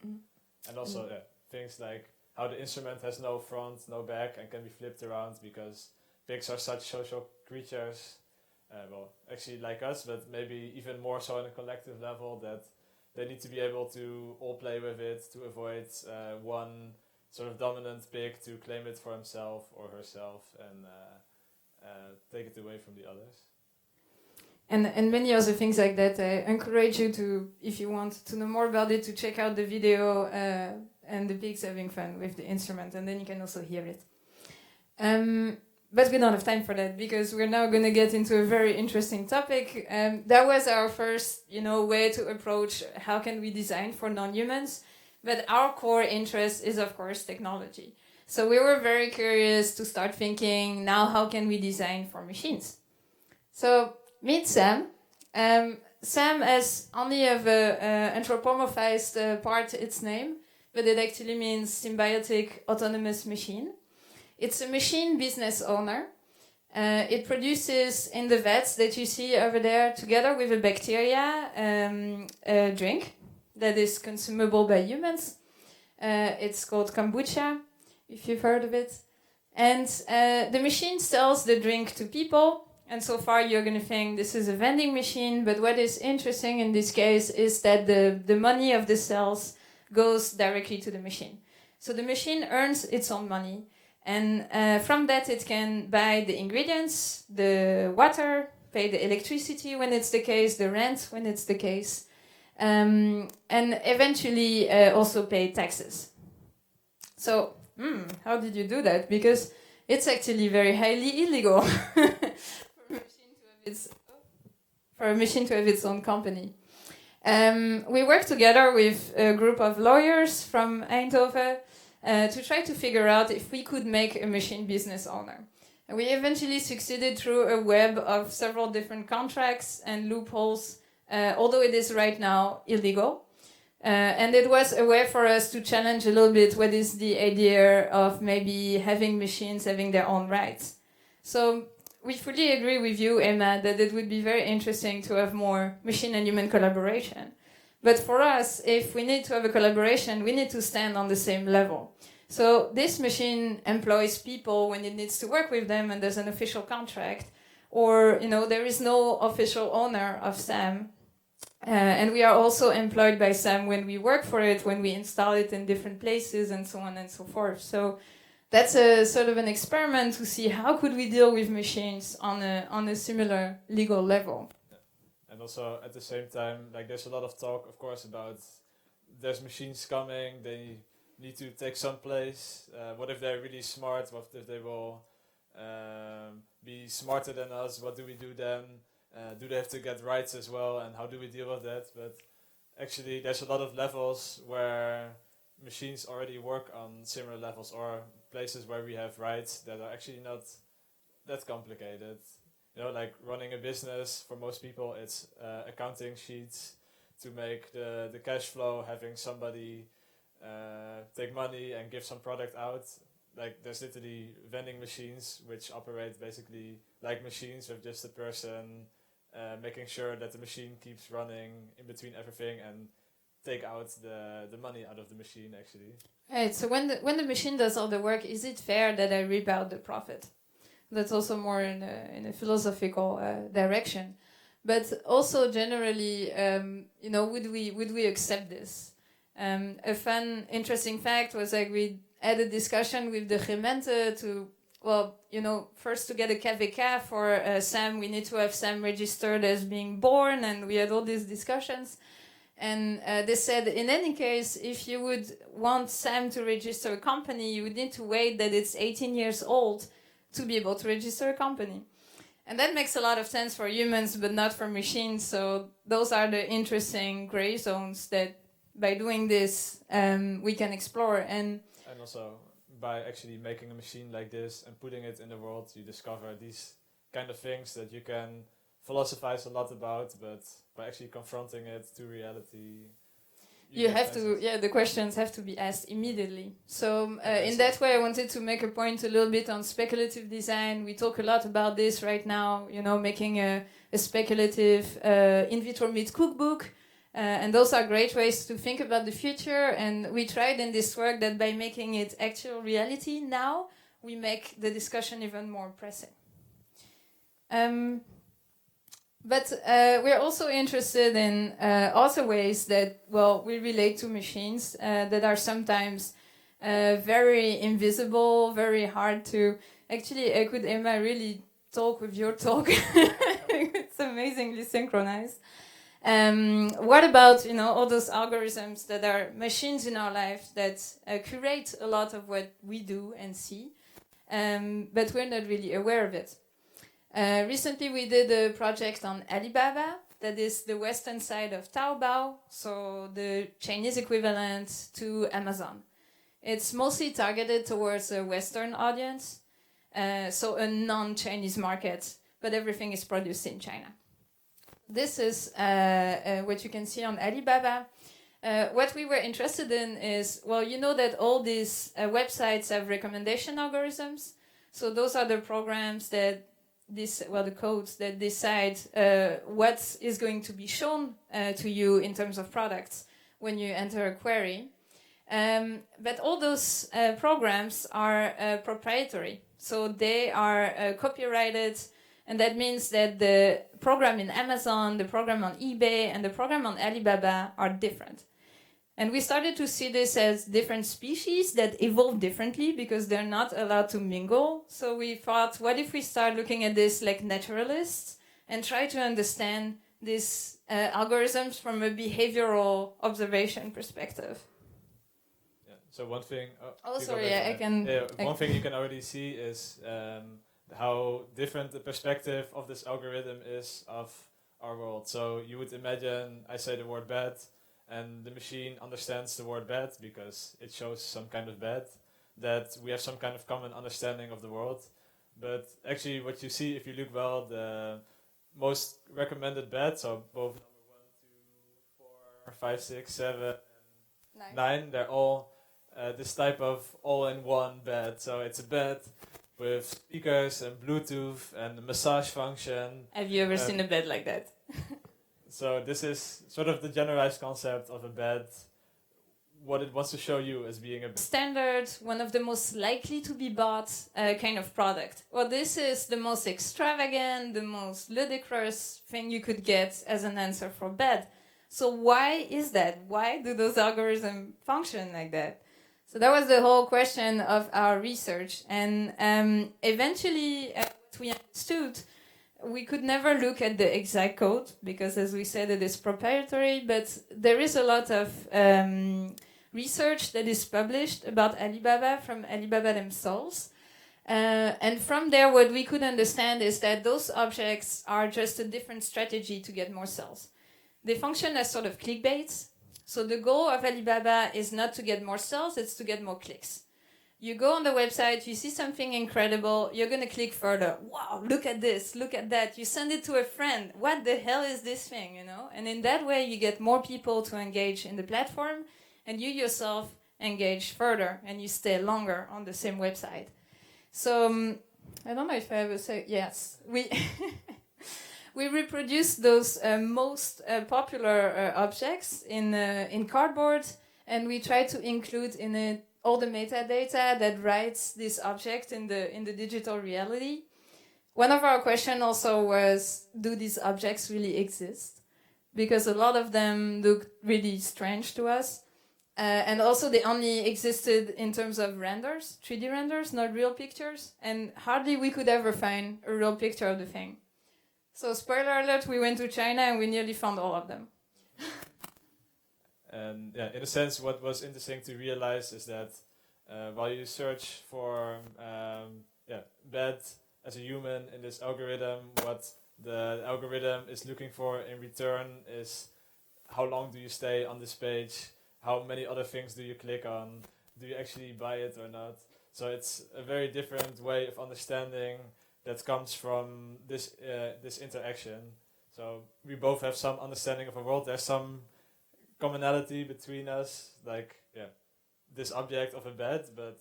And also things like how the instrument has no front, no back, and can be flipped around, because pigs are such social creatures, actually like us, but maybe even more so on a collective level, that they need to be able to all play with it to avoid one sort of dominant pig to claim it for himself or herself and take it away from the others. And many other things like that. I encourage you to, if you want to know more about it, to check out the video and the pigs having fun with the instrument, and then you can also hear it. But we don't have time for that because we're now going to get into a very interesting topic. That was our first, way to approach how can we design for non-humans. But our core interest is, of course, technology. So we were very curious to start thinking, now how can we design for machines? So meet Sam. Sam has only of an anthropomorphized part its name, but it actually means symbiotic autonomous machine. It's a machine business owner. It produces in the vats that you see over there, together with a bacteria, a drink that is consumable by humans. It's called kombucha, if you've heard of it. And the machine sells the drink to people. And so far you're going to think this is a vending machine. But what is interesting in this case is that the money of the sales goes directly to the machine. So the machine earns its own money. And from that it can buy the ingredients, the water, pay the electricity when it's the case, the rent when it's the case, and eventually also pay taxes. So, how did you do that? Because it's actually very highly illegal for a machine to have its own company. We worked together with a group of lawyers from Eindhoven to try to figure out if we could make a machine business owner. And we eventually succeeded through a web of several different contracts and loopholes, although it is right now illegal. And it was a way for us to challenge a little bit what is the idea of maybe having machines having their own rights. So we fully agree with you, Emma, that it would be very interesting to have more machine and human collaboration. But for us, if we need to have a collaboration, we need to stand on the same level. So this machine employs people when it needs to work with them and there's an official contract. Or, there is no official owner of SAM. And we are also employed by SAM when we work for it, when we install it in different places and so on and so forth. So that's a sort of an experiment to see how could we deal with machines on a similar legal level. And also at the same time, there's a lot of talk, of course, about there's machines coming, they need to take some place. What if they're really smart? What if they will be smarter than us? What do we do then? Do they have to get rights as well? And how do we deal with that? But actually, there's a lot of levels where machines already work on similar levels, or places where we have rights that are actually not that complicated. Like running a business, for most people, it's accounting sheets to make the cash flow, having somebody take money and give some product out. There's literally vending machines which operate basically like machines with just a person making sure that the machine keeps running in between everything and take out the money out of the machine, actually. Right, so when the machine does all the work, is it fair that I reap out the profit? That's also more in a philosophical direction, but also generally, would we accept this? A fun, interesting fact was we had a discussion with the gemeente to, first to get a KVK for SAM, we need to have SAM registered as being born, and we had all these discussions. And they said, in any case, if you would want SAM to register a company, you would need to wait that it's 18 years old to be able to register a company. And that makes a lot of sense for humans, but not for machines. So those are the interesting gray zones that by doing this, we can explore. And also by actually making a machine like this and putting it in the world, you discover these kind of things that you can philosophize a lot about, but by actually confronting it to reality, you have to, the questions have to be asked immediately. So in that way, I wanted to make a point a little bit on speculative design. We talk a lot about this right now, making a speculative in vitro meat cookbook. And those are great ways to think about the future. And we tried in this work that by making it actual reality now, we make the discussion even more pressing. But we're also interested in other ways that, we relate to machines that are sometimes very invisible, very hard to. Actually, could Emma really talk with your talk? It's amazingly synchronized. What about all those algorithms that are machines in our life that curate a lot of what we do and see, but we're not really aware of it. Recently, we did a project on Alibaba, that is the western side of Taobao, so the Chinese equivalent to Amazon. It's mostly targeted towards a Western audience, so a non-Chinese market, but everything is produced in China. This is what you can see on Alibaba. What we were interested in is, well, you know that all these websites have recommendation algorithms. So those are the programs that the codes that decide what is going to be shown to you in terms of products when you enter a query. But all those programs are proprietary. So they are copyrighted. And that means that the program in Amazon, the program on eBay, and the program on Alibaba are different. And we started to see this as different species that evolve differently because they're not allowed to mingle. So we thought, what if we start looking at this like naturalists and try to understand these algorithms from a behavioral observation perspective? Yeah. So one thing. One thing you can already see is how different the perspective of this algorithm is of our world. So you would imagine I say the word bad, and the machine understands the word bad because it shows some kind of bad, that we have some kind of common understanding of the world. But actually what you see, if you look well, the most recommended bad, so both number 1, 2, 4, 5, 6, 7, and 9, they're all this type of all-in-one bed. So it's a bed with speakers and Bluetooth and a massage function. Have you ever seen a bed like that? So this is sort of the generalized concept of a bed, what it wants to show you as being a standard, one of the most likely to be bought kind of product. Well, this is the most extravagant, the most ludicrous thing you could get as an answer for bed. So why is that? Why do those algorithms function like that? So that was the whole question of our research. And eventually, what we understood, we could never look at the exact code because, as we said, it is proprietary, but there is a lot of research that is published about Alibaba from Alibaba themselves. And from there, what we could understand is that those objects are just a different strategy to get more sales. They function as sort of clickbaits. So the goal of Alibaba is not to get more sales, it's to get more clicks. You go on the website, you see something incredible, you're going to click further. Wow, look at this, look at that. You send it to a friend. What the hell is this thing, And in that way, you get more people to engage in the platform, and you yourself engage further, and you stay longer on the same website. So, I don't know if I ever say, yes, we reproduce those most popular objects in cardboard, and we try to include in it all the metadata that writes this object in the digital reality. One of our questions also was, do these objects really exist? Because a lot of them look really strange to us. And also they only existed in terms of renders, 3D renders, not real pictures. And hardly we could ever find a real picture of the thing. So spoiler alert, we went to China and we nearly found all of them. And yeah, in a sense, what was interesting to realize is that while you search for bad as a human in this algorithm, what the algorithm is looking for in return is how long do you stay on this page, how many other things do you click on, do you actually buy it or not. So it's a very different way of understanding that comes from this interaction. So we both have some understanding of a world. There's some commonality between us, like this object of a bed, but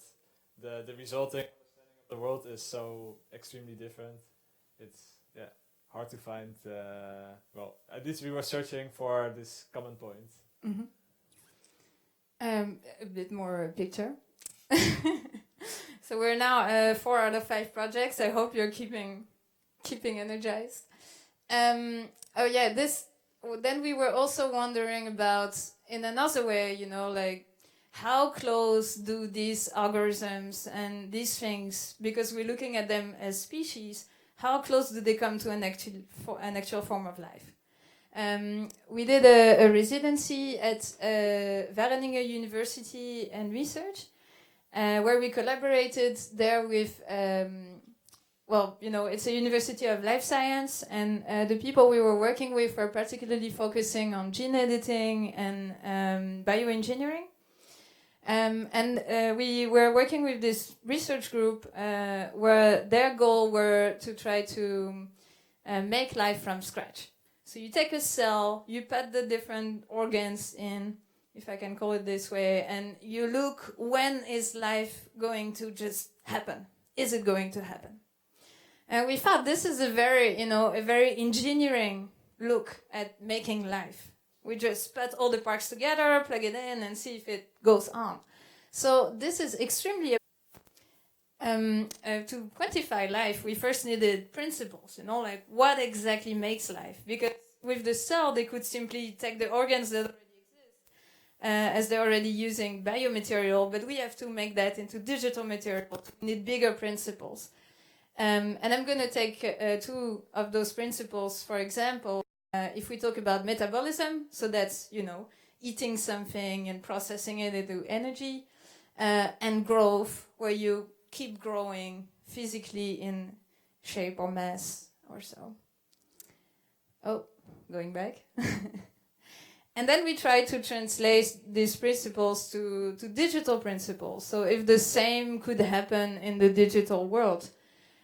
the resulting understanding of the world is so extremely different. It's hard to find. Well, at least we were searching for this common point. Mm-hmm. A bit more picture. So we're now 4 out of 5 projects. I hope you're keeping energized. Then we were also wondering about, in another way, like how close do these algorithms and these things, because we're looking at them as species, how close do they come to an actual form of life? We did a residency at Wageningen University and Research, where we collaborated there with, well, you know, it's a university of life science, and the people we were working with were particularly focusing on gene editing and bioengineering. And we were working with this research group where their goal were to try to make life from scratch. So you take a cell, you put the different organs in, if I can call it this way, and you look, when is life going to just happen? Is it going to happen? And we thought this is a very, you know, a very engineering look at making life. We just put all the parts together, plug it in, and see if it goes on. So this is extremely... to quantify life, we first needed principles, you know, like what exactly makes life? Because with the cell, they could simply take the organs that already exist, as they're already using biomaterial, but we have to make that into digital material. We need bigger principles. And I'm going to take two of those principles, for example. If we talk about metabolism, so that's, you know, eating something and processing it into energy, and growth, where you keep growing physically in shape or mass or so. Oh, going back. And then we try to translate these principles to digital principles. So if the same could happen in the digital world.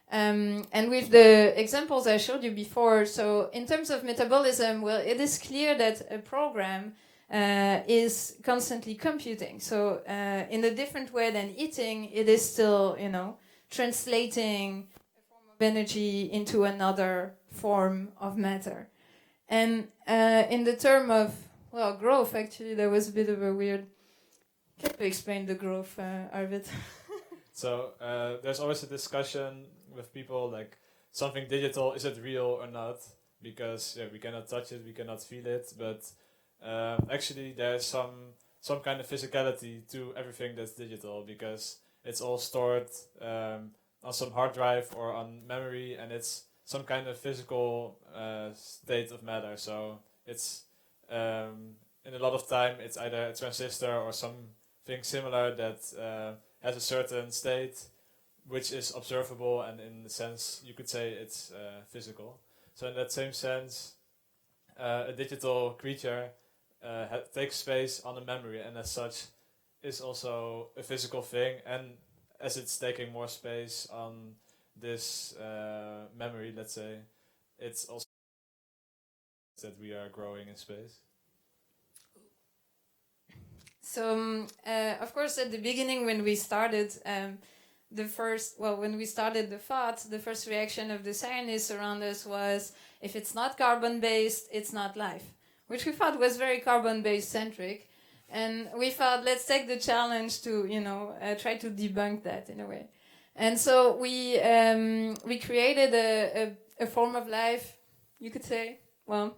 And with the examples I showed you before, so in terms of metabolism, well, it is clear that a program is constantly computing. So in a different way than eating, it is still, you know, translating a form of energy into another form of matter. And in the term of, well, growth, actually, there was a bit of a weird... Can you explain the growth, Arvid? So there's always a discussion with people like, something digital, is it real or not? Because we cannot touch it, we cannot feel it, but actually there's some kind of physicality to everything that's digital, because it's all stored on some hard drive or on memory, and it's some kind of physical state of matter. So it's in a lot of time it's either a transistor or something similar that has a certain state which is observable, and in the sense you could say it's physical. So in that same sense, a digital creature takes space on a memory, and as such is also a physical thing, and as it's taking more space on this memory, let's say, it's also that we are growing in space. So, of course, at the beginning when we started, when we started the thought, the first reaction of the scientists around us was, if it's not carbon-based, it's not life, which we thought was very carbon-based centric. And we thought, let's take the challenge to, you know, try to debunk that in a way. And so we created a form of life, you could say. Well,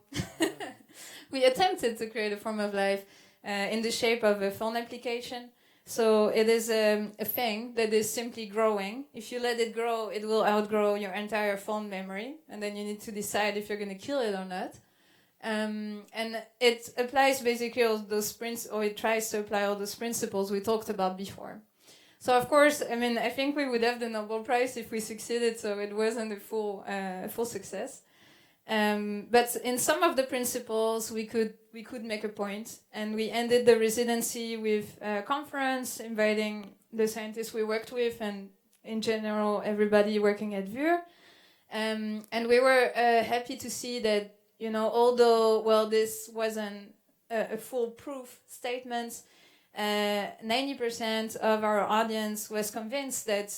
we attempted to create a form of life in the shape of a phone application. So it is a thing that is simply growing. If you let it grow, it will outgrow your entire phone memory, and then you need to decide if you're going to kill it or not. And it applies basically all those it tries to apply all those principles we talked about before. So of course, I mean, I think we would have the Nobel Prize if we succeeded. So it wasn't a full success. But in some of the principles, we could make a point, and we ended the residency with a conference inviting the scientists we worked with, and in general everybody working at VUR. And we were happy to see that, you know, although this wasn't a foolproof statement, 90% of our audience was convinced that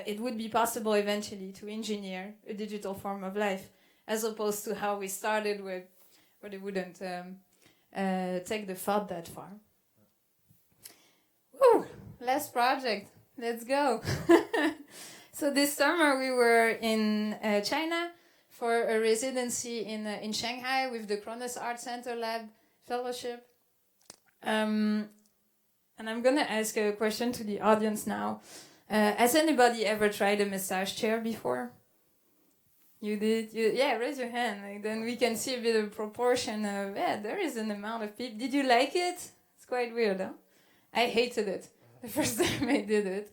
it would be possible eventually to engineer a digital form of life, as opposed to how we started where they wouldn't take the thought that far. Woo! Last project. Let's go. So this summer we were in China for a residency in Shanghai with the Kronos Art Center Lab Fellowship. And I'm going to ask a question to the audience now. Has anybody ever tried a massage chair before? You did? Yeah, raise your hand. Like, then we can see a bit of proportion of, yeah, there is an amount of people. Did you like it? It's quite weird, huh? I hated it the first time I did it.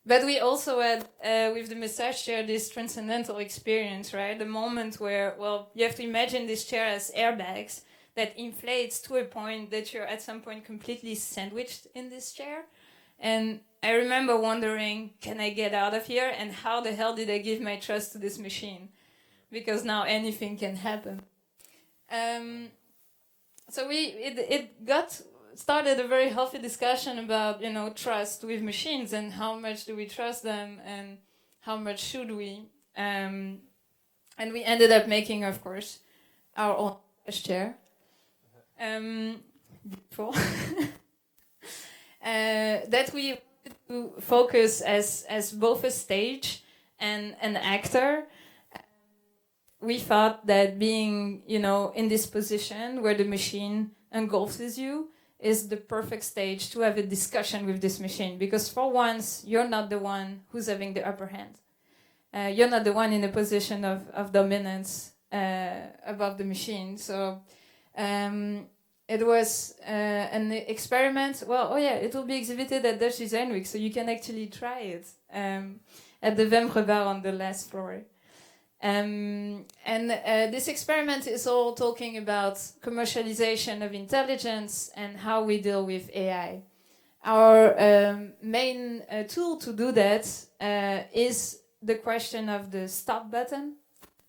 But we also had, with the massage chair, this transcendental experience, right? The moment where, well, you have to imagine this chair as airbags that inflates to a point that you're at some point completely sandwiched in this chair. And I remember wondering, can I get out of here? And how the hell did I give my trust to this machine? Because now anything can happen. So it got started a very healthy discussion about, you know, trust with machines and how much do we trust them and how much should we. And we ended up making, of course, our own chair. Beautiful. That we wanted to focus as both a stage and an actor. We thought that being, you know, in this position where the machine engulfs you is the perfect stage to have a discussion with this machine, because for once you're not the one who's having the upper hand. You're not the one in a position of dominance above the machine. So it was an experiment. Well, oh yeah, it will be exhibited at Dutch Design Week, so you can actually try it at the Wemre Bar on the last floor. This experiment is all talking about commercialization of intelligence and how we deal with AI. Our main tool to do that is the question of the stop button.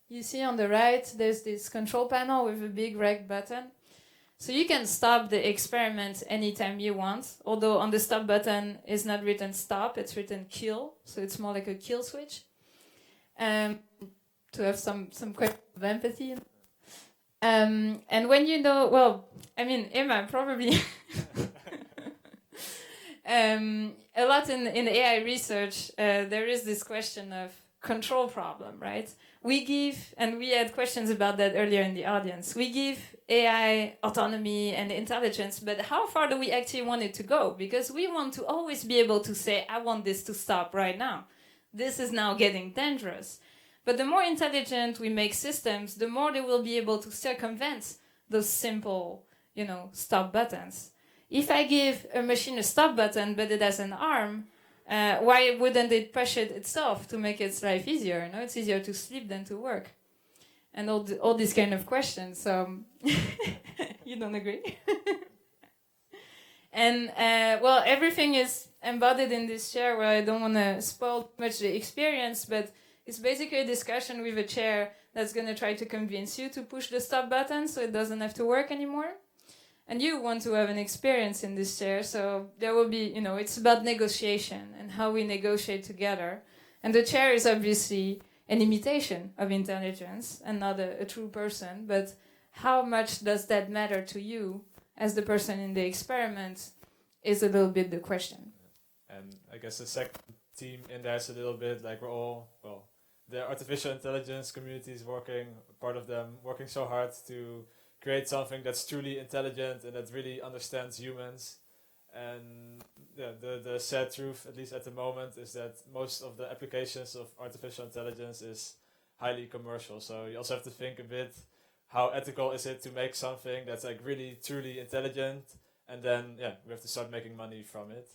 You see on the right, there's this control panel with a big red button. So you can stop the experiment anytime you want, although on the stop button is not written stop, it's written kill. So it's more like a kill switch. To have some kind of empathy. And when you know, well, I mean, Emma probably a lot in AI research, there is this question of control problem, right? We give, and we had questions about that earlier in the audience, we give AI autonomy and intelligence, but how far do we actually want it to go? Because we want to always be able to say, I want this to stop right now. This is now getting dangerous. But the more intelligent we make systems, the more they will be able to circumvent those simple, you know, stop buttons. If I give a machine a stop button, but it has an arm, why wouldn't it push it itself to make its life easier? No, it's easier to sleep than to work. And all these kind of questions. You don't agree? And, well, everything is embodied in this chair where I don't want to spoil much the experience, but it's basically a discussion with a chair that's going to try to convince you to push the stop button so it doesn't have to work anymore. And you want to have an experience in this chair, so there will be, you know, it's about negotiation and how we negotiate together. And the chair is obviously an imitation of intelligence and not a true person, but how much does that matter to you as the person in the experiment is a little bit the question. And I guess the second team in there is a little bit like we're all, well, the artificial intelligence community is working, part of them, working so hard to create something that's truly intelligent and that really understands humans. And the sad truth, at least at the moment, is that most of the applications of artificial intelligence is highly commercial. So you also have to think a bit, how ethical is it to make something that's like really truly intelligent, and then we have to start making money from it.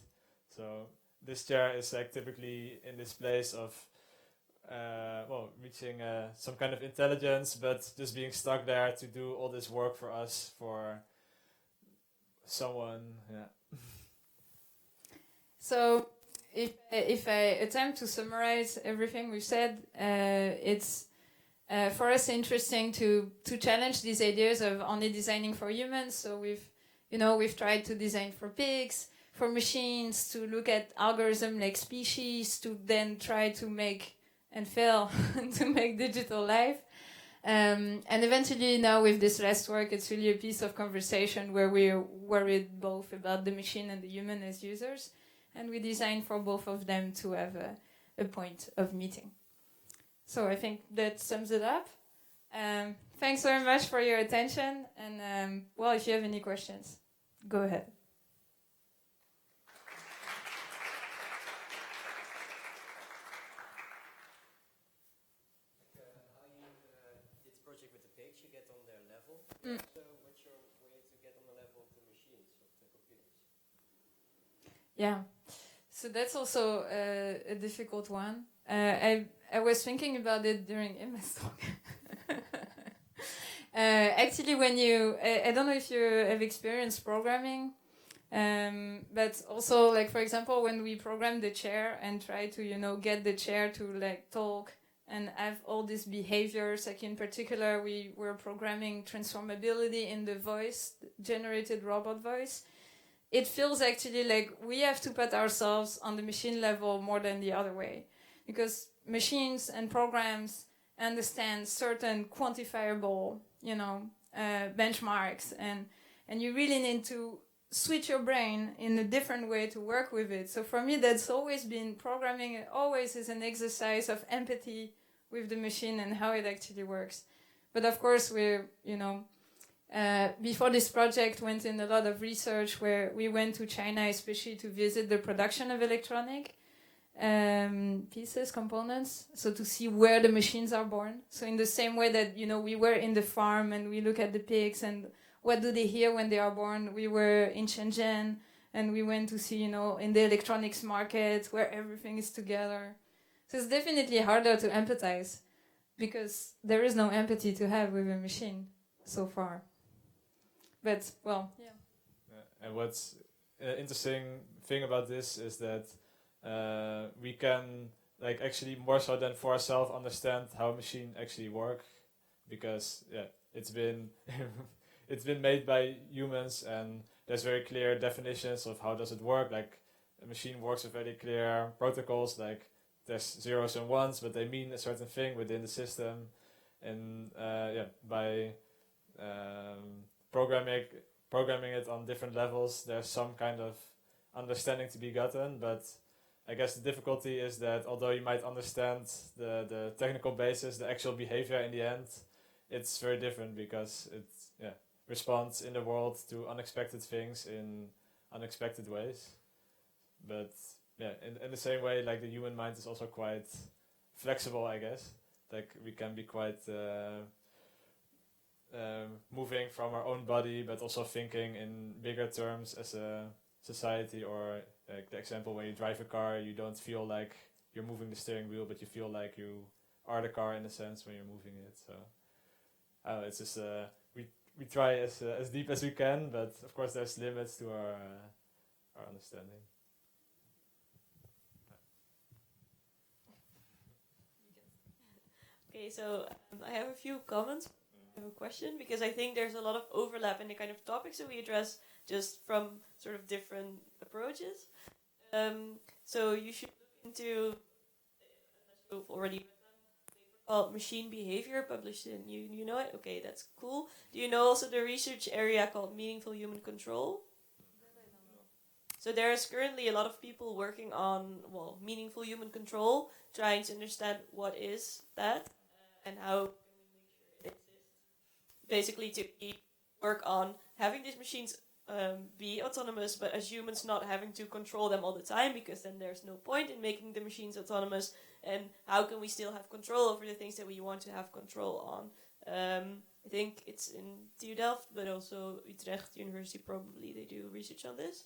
So this chair is like typically in this place of reaching some kind of intelligence, but just being stuck there to do all this work for us, for someone. So if I attempt to summarize everything we've said, it's for us interesting to challenge these ideas of only designing for humans. So we've tried to design for pigs, for machines, to look at algorithm like species, to then try to make and fail to make digital life. And eventually now with this last work, it's really a piece of conversation where we're worried both about the machine and the human as users. And we design for both of them to have a point of meeting. So I think that sums it up. Thanks very much for your attention. And well, if you have any questions, go ahead. Yeah. So that's also a difficult one. I was thinking about it during Emma's talk. Actually, when I don't know if you have experienced programming, but also, like, for example, when we program the chair and try to, get the chair to, like, talk and have all these behaviors, like in particular, we were programming transformability in the voice, generated robot voice. It feels actually like we have to put ourselves on the machine level more than the other way, because machines and programs understand certain quantifiable, benchmarks, and you really need to switch your brain in a different way to work with it. So for me, that's always been programming. It always is an exercise of empathy with the machine and how it actually works. But of course, we're, before this project went in a lot of research where we went to China, especially to visit the production of electronic pieces, components, so to see where the machines are born. So in the same way that, we were in the farm and we look at the pigs and what do they hear when they are born, we were in Shenzhen and we went to see, in the electronics market where everything is together. So it's definitely harder to empathize because there is no empathy to have with a machine so far. But, well, yeah. And what's interesting thing about this is that we can, like, actually more so than for ourselves understand how a machine actually work, because it's been it's been made by humans and there's very clear definitions of how does it work. Like, a machine works with very clear protocols, like there's zeros and ones, but they mean a certain thing within the system. And by programming it on different levels, there's some kind of understanding to be gotten. But I guess the difficulty is that although you might understand the technical basis, the actual behavior in the end, it's very different because it responds in the world to unexpected things in unexpected ways. But in the same way, like, the human mind is also quite flexible, I guess. Like, we can be quite moving from our own body, but also thinking in bigger terms as a society. Or like the example, when you drive a car, you don't feel like you're moving the steering wheel, but you feel like you are the car in a sense when you're moving it. So it's just we try as deep as we can, but of course there's limits to our understanding. Okay, so I have a few comments. I have a question, because I think there's a lot of overlap in the kind of topics that we address, just from sort of different approaches. So you should look into, unless you've already read them, a paper called Machine Behavior, published in, you know it? Okay, that's cool. Do you know also the research area called Meaningful Human Control? So there's currently a lot of people working on, meaningful human control, trying to understand what is that and how can we make sure it exists. Basically to work on having these machines be autonomous, but as humans not having to control them all the time, because then there's no point in making the machines autonomous, and how can we still have control over the things that we want to have control on. I think it's in TU Delft, but also Utrecht University, probably they do research on this.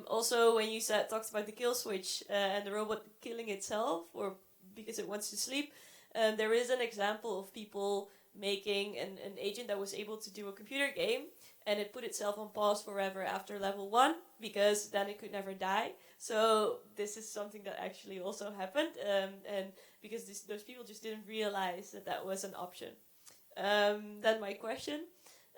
Also, when you talked about the kill switch and the robot killing itself, or because it wants to sleep, there is an example of people making an agent that was able to do a computer game, and it put itself on pause forever after level 1, because then it could never die. So this is something that actually also happened, and because those people just didn't realize that that was an option. Then my question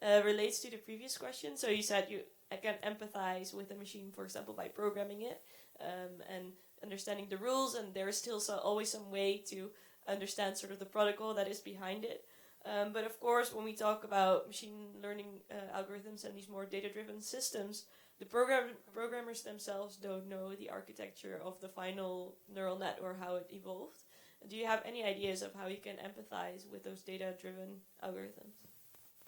relates to the previous question. So you said I can empathize with a machine, for example, by programming it and understanding the rules, and there is still always some way to understand sort of the protocol that is behind it. But of course, when we talk about machine learning algorithms and these more data-driven systems, the programmers themselves don't know the architecture of the final neural net or how it evolved. Do you have any ideas of how you can empathize with those data-driven algorithms?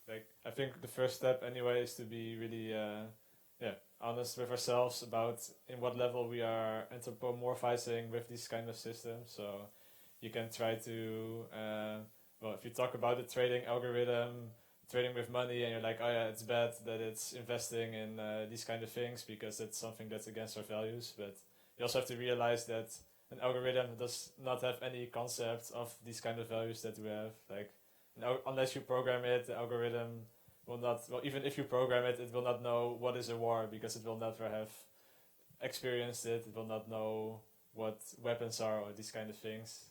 Like, I think the first step anyway is to be really honest with ourselves about in what level we are anthropomorphizing with these kind of systems. So you can try to if you talk about the trading algorithm, trading with money, and you're like, oh yeah, it's bad that it's investing in these kind of things because it's something that's against our values. But you also have to realize that an algorithm does not have any concept of these kind of values that we have. Like, unless you program it, the algorithm will not. Well, even if you program it, it will not know what is a war because it will never have experienced it. It will not know what weapons are or these kind of things.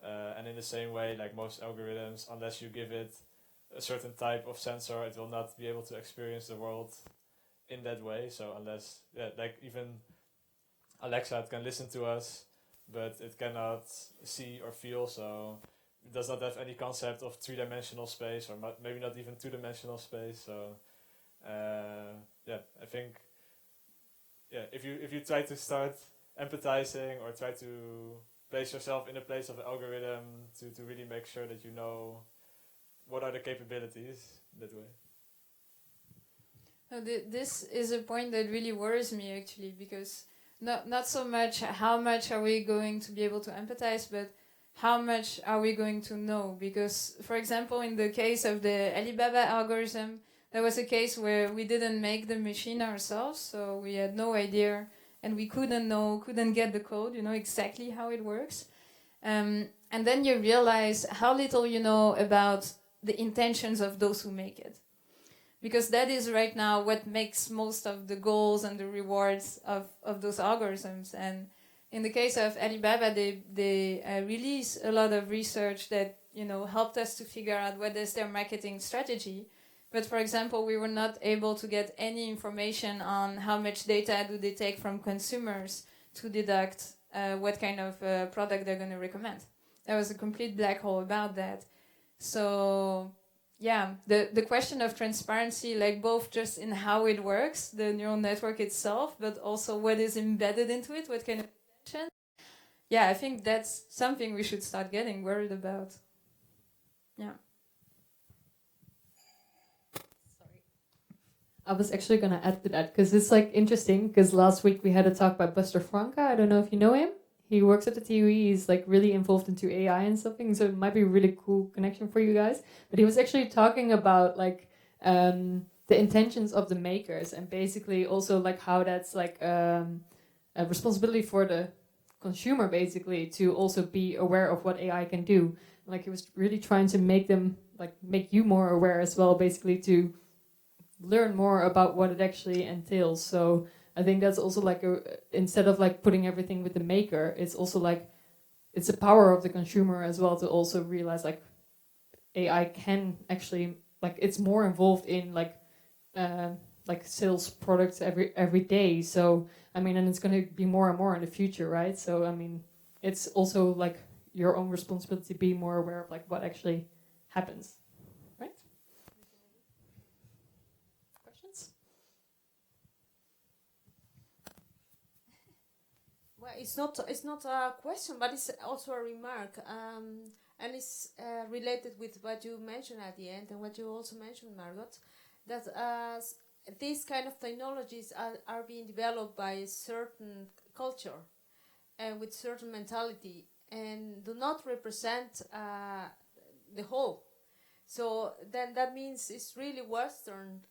And in the same way, like most algorithms, unless you give it a certain type of sensor, it will not be able to experience the world in that way. So unless, like even Alexa, it can listen to us, but it cannot see or feel, so it does not have any concept of three-dimensional space, or maybe not even two-dimensional space. So I think if you try to start empathizing or try to place yourself in the place of an algorithm to really make sure that you know what are the capabilities that way. No, this is a point that really worries me actually, because not so much how much are we going to be able to empathize, but how much are we going to know? Because, for example, in the case of the Alibaba algorithm, there was a case where we didn't make the machine ourselves, so we had no idea, and we couldn't get the code, exactly how it works. And then you realize how little you know about the intentions of those who make it. Because that is right now what makes most of the goals and the rewards of those algorithms. And in the case of Alibaba, they release a lot of research that helped us to figure out what is their marketing strategy. But for example, we were not able to get any information on how much data do they take from consumers to deduct what kind of product they're going to recommend. There was a complete black hole about that. So yeah, the question of transparency, like both just in how it works, the neural network itself, but also what is embedded into it, what kind of intention. Yeah, I think that's something we should start getting worried about. Yeah. Sorry. I was actually going to add to that because it's interesting because last week we had a talk by Buster Franca. I don't know if you know him. He works at the TU. He's really involved into AI and something, so it might be a really cool connection for you guys. But he was actually talking about the intentions of the makers, and basically also how that's a responsibility for the consumer, basically, to also be aware of what AI can do. He was really trying to make them make you more aware as well, basically, to learn more about what it actually entails. So I think that's also instead of putting everything with the maker, it's also it's the power of the consumer as well to also realize AI can actually it's more involved in sales products every day. So I mean, and it's going to be more and more in the future, right? So I mean, it's also your own responsibility to be more aware of what actually happens, right? Questions? Well, it's not a question, but it's also a remark, and it's related with what you mentioned at the end and what you also mentioned, Margot, that these kind of technologies are being developed by a certain culture and with certain mentality and do not represent the whole. So then that means it's really Western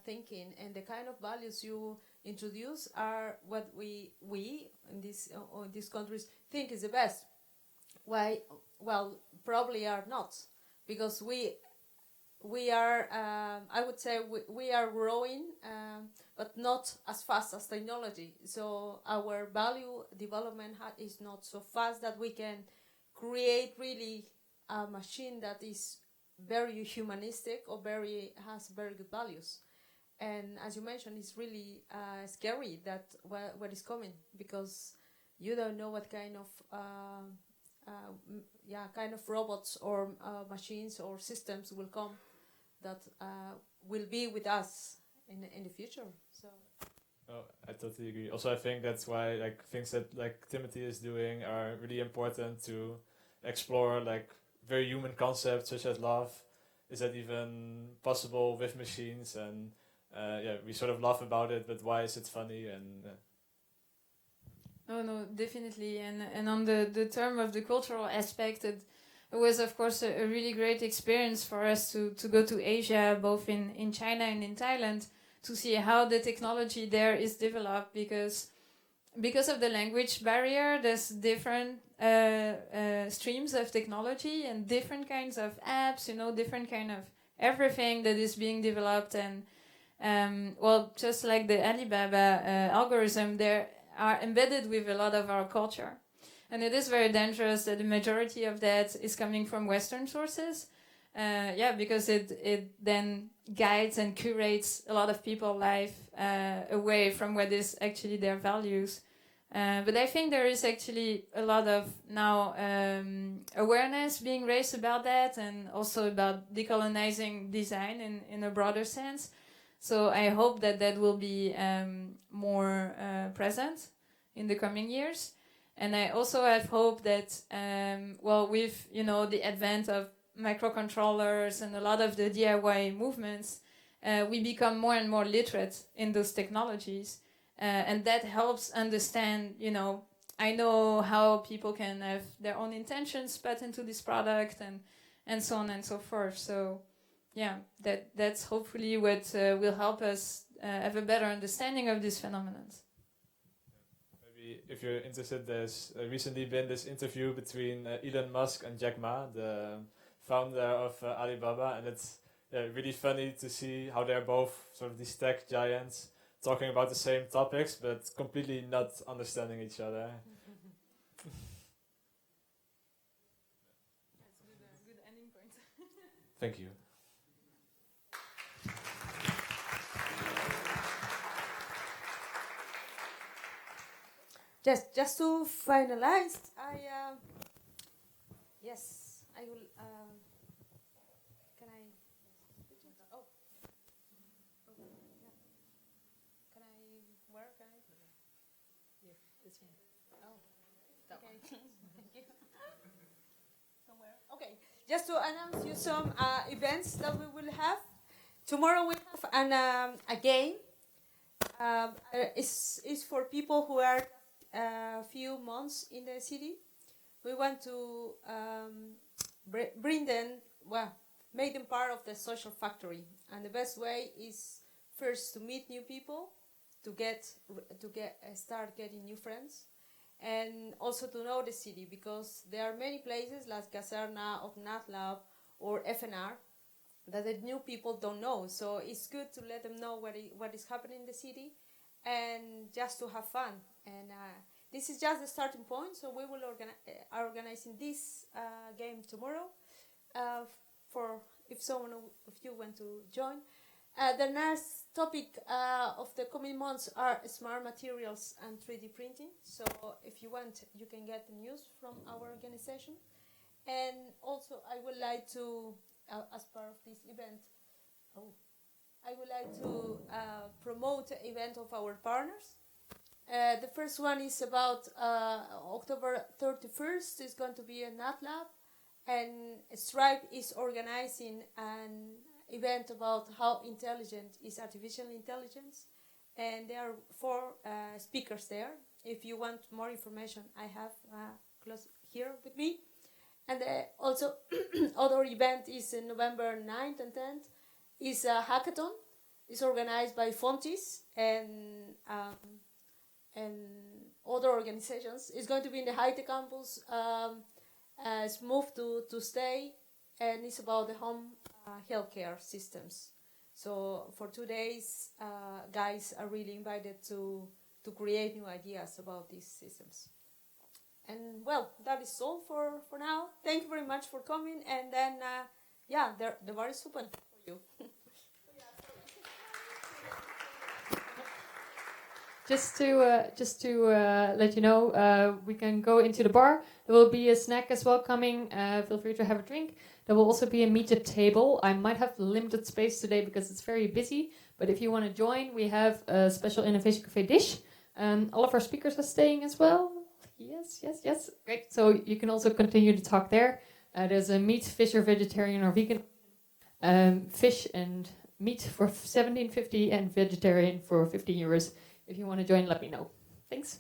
thinking, and the kind of values you introduce are what we in these countries think is the best. Why? Well, probably are not, because we are I would say we are growing, but not as fast as technology. So our value development is not so fast that we can create really a machine that is very humanistic or has very good values. And as you mentioned, it's really scary that what is coming, because you don't know what kind of kind of robots or machines or systems will come that will be with us in the future. So. Oh, I totally agree. Also, I think that's why things that Timothy is doing are really important to explore very human concepts such as love. Is that even possible with machines? And we sort of laugh about it, but why is it funny? And Oh no, definitely. And on the term of the cultural aspect, it was of course a really great experience for us to go to Asia, both in China and in Thailand, to see how the technology there is developed, because of the language barrier, there's different streams of technology and different kinds of apps, different kind of everything that is being developed. And just like the Alibaba algorithm, they are embedded with a lot of our culture. And it is very dangerous that the majority of that is coming from Western sources. Because it then guides and curates a lot of people's life away from what is actually their values. But I think there is actually a lot of now awareness being raised about that, and also about decolonizing design in a broader sense. So I hope that will be more present in the coming years. And I also have hope that, with the advent of microcontrollers and a lot of the DIY movements, we become more and more literate in those technologies. And that helps understand, I know how people can have their own intentions put into this product, and so on and so forth. So, that's hopefully what will help us have a better understanding of these phenomena. If you're interested, there's recently been this interview between Elon Musk and Jack Ma, the founder of Alibaba, and it's really funny to see how they're both sort of these tech giants talking about the same topics, but completely not understanding each other. That's a good ending point. Thank you. Just to finalize, I will. Can I? Oh. Can I? Where can I? Yeah, this one. Oh. Okay. Thank you. Somewhere. Okay. Just to announce you some events that we will have. Tomorrow we have a game. It's for people who are a few months in the city. We want to bring them, make them part of the social factory. And the best way is first to meet new people, to start getting new friends, and also to know the city, because there are many places like Kazerne or NatLab or FNR that the new people don't know. So it's good to let them know what is happening in the city, and just to have fun. And this is just the starting point, so we will organizing this game tomorrow for if someone of you want to join. The next topic of the coming months are smart materials and 3D printing. So if you want, you can get the news from our organization. And also I would like to, as part of this event, I would like to promote an event of our partners. The first one is about October 31st. It's going to be a NatLab, and Stripe is organizing an event about how intelligent is artificial intelligence, and there are 4 speakers there. If you want more information, I have close here with me. And also other event is November 9th and 10th is a hackathon. It's organized by Fontis and other organizations. It's going to be in the Haite campus. It's moved to stay, and it's about the home healthcare systems. So for 2 days, guys are really invited to create new ideas about these systems. And that is all for now. Thank you very much for coming. And then, the bar is open for you. Just to let you know, we can go into the bar. There will be a snack as well coming. Feel free to have a drink. There will also be a meetup table. I might have limited space today because it's very busy. But if you want to join, we have a special Innovation Café dish. All of our speakers are staying as well. Yes. Great. So you can also continue to talk there. There's a meat, fish, or vegetarian or vegan. Fish and meat for €17.50 and vegetarian for €15. If you want to join, let me know. Thanks.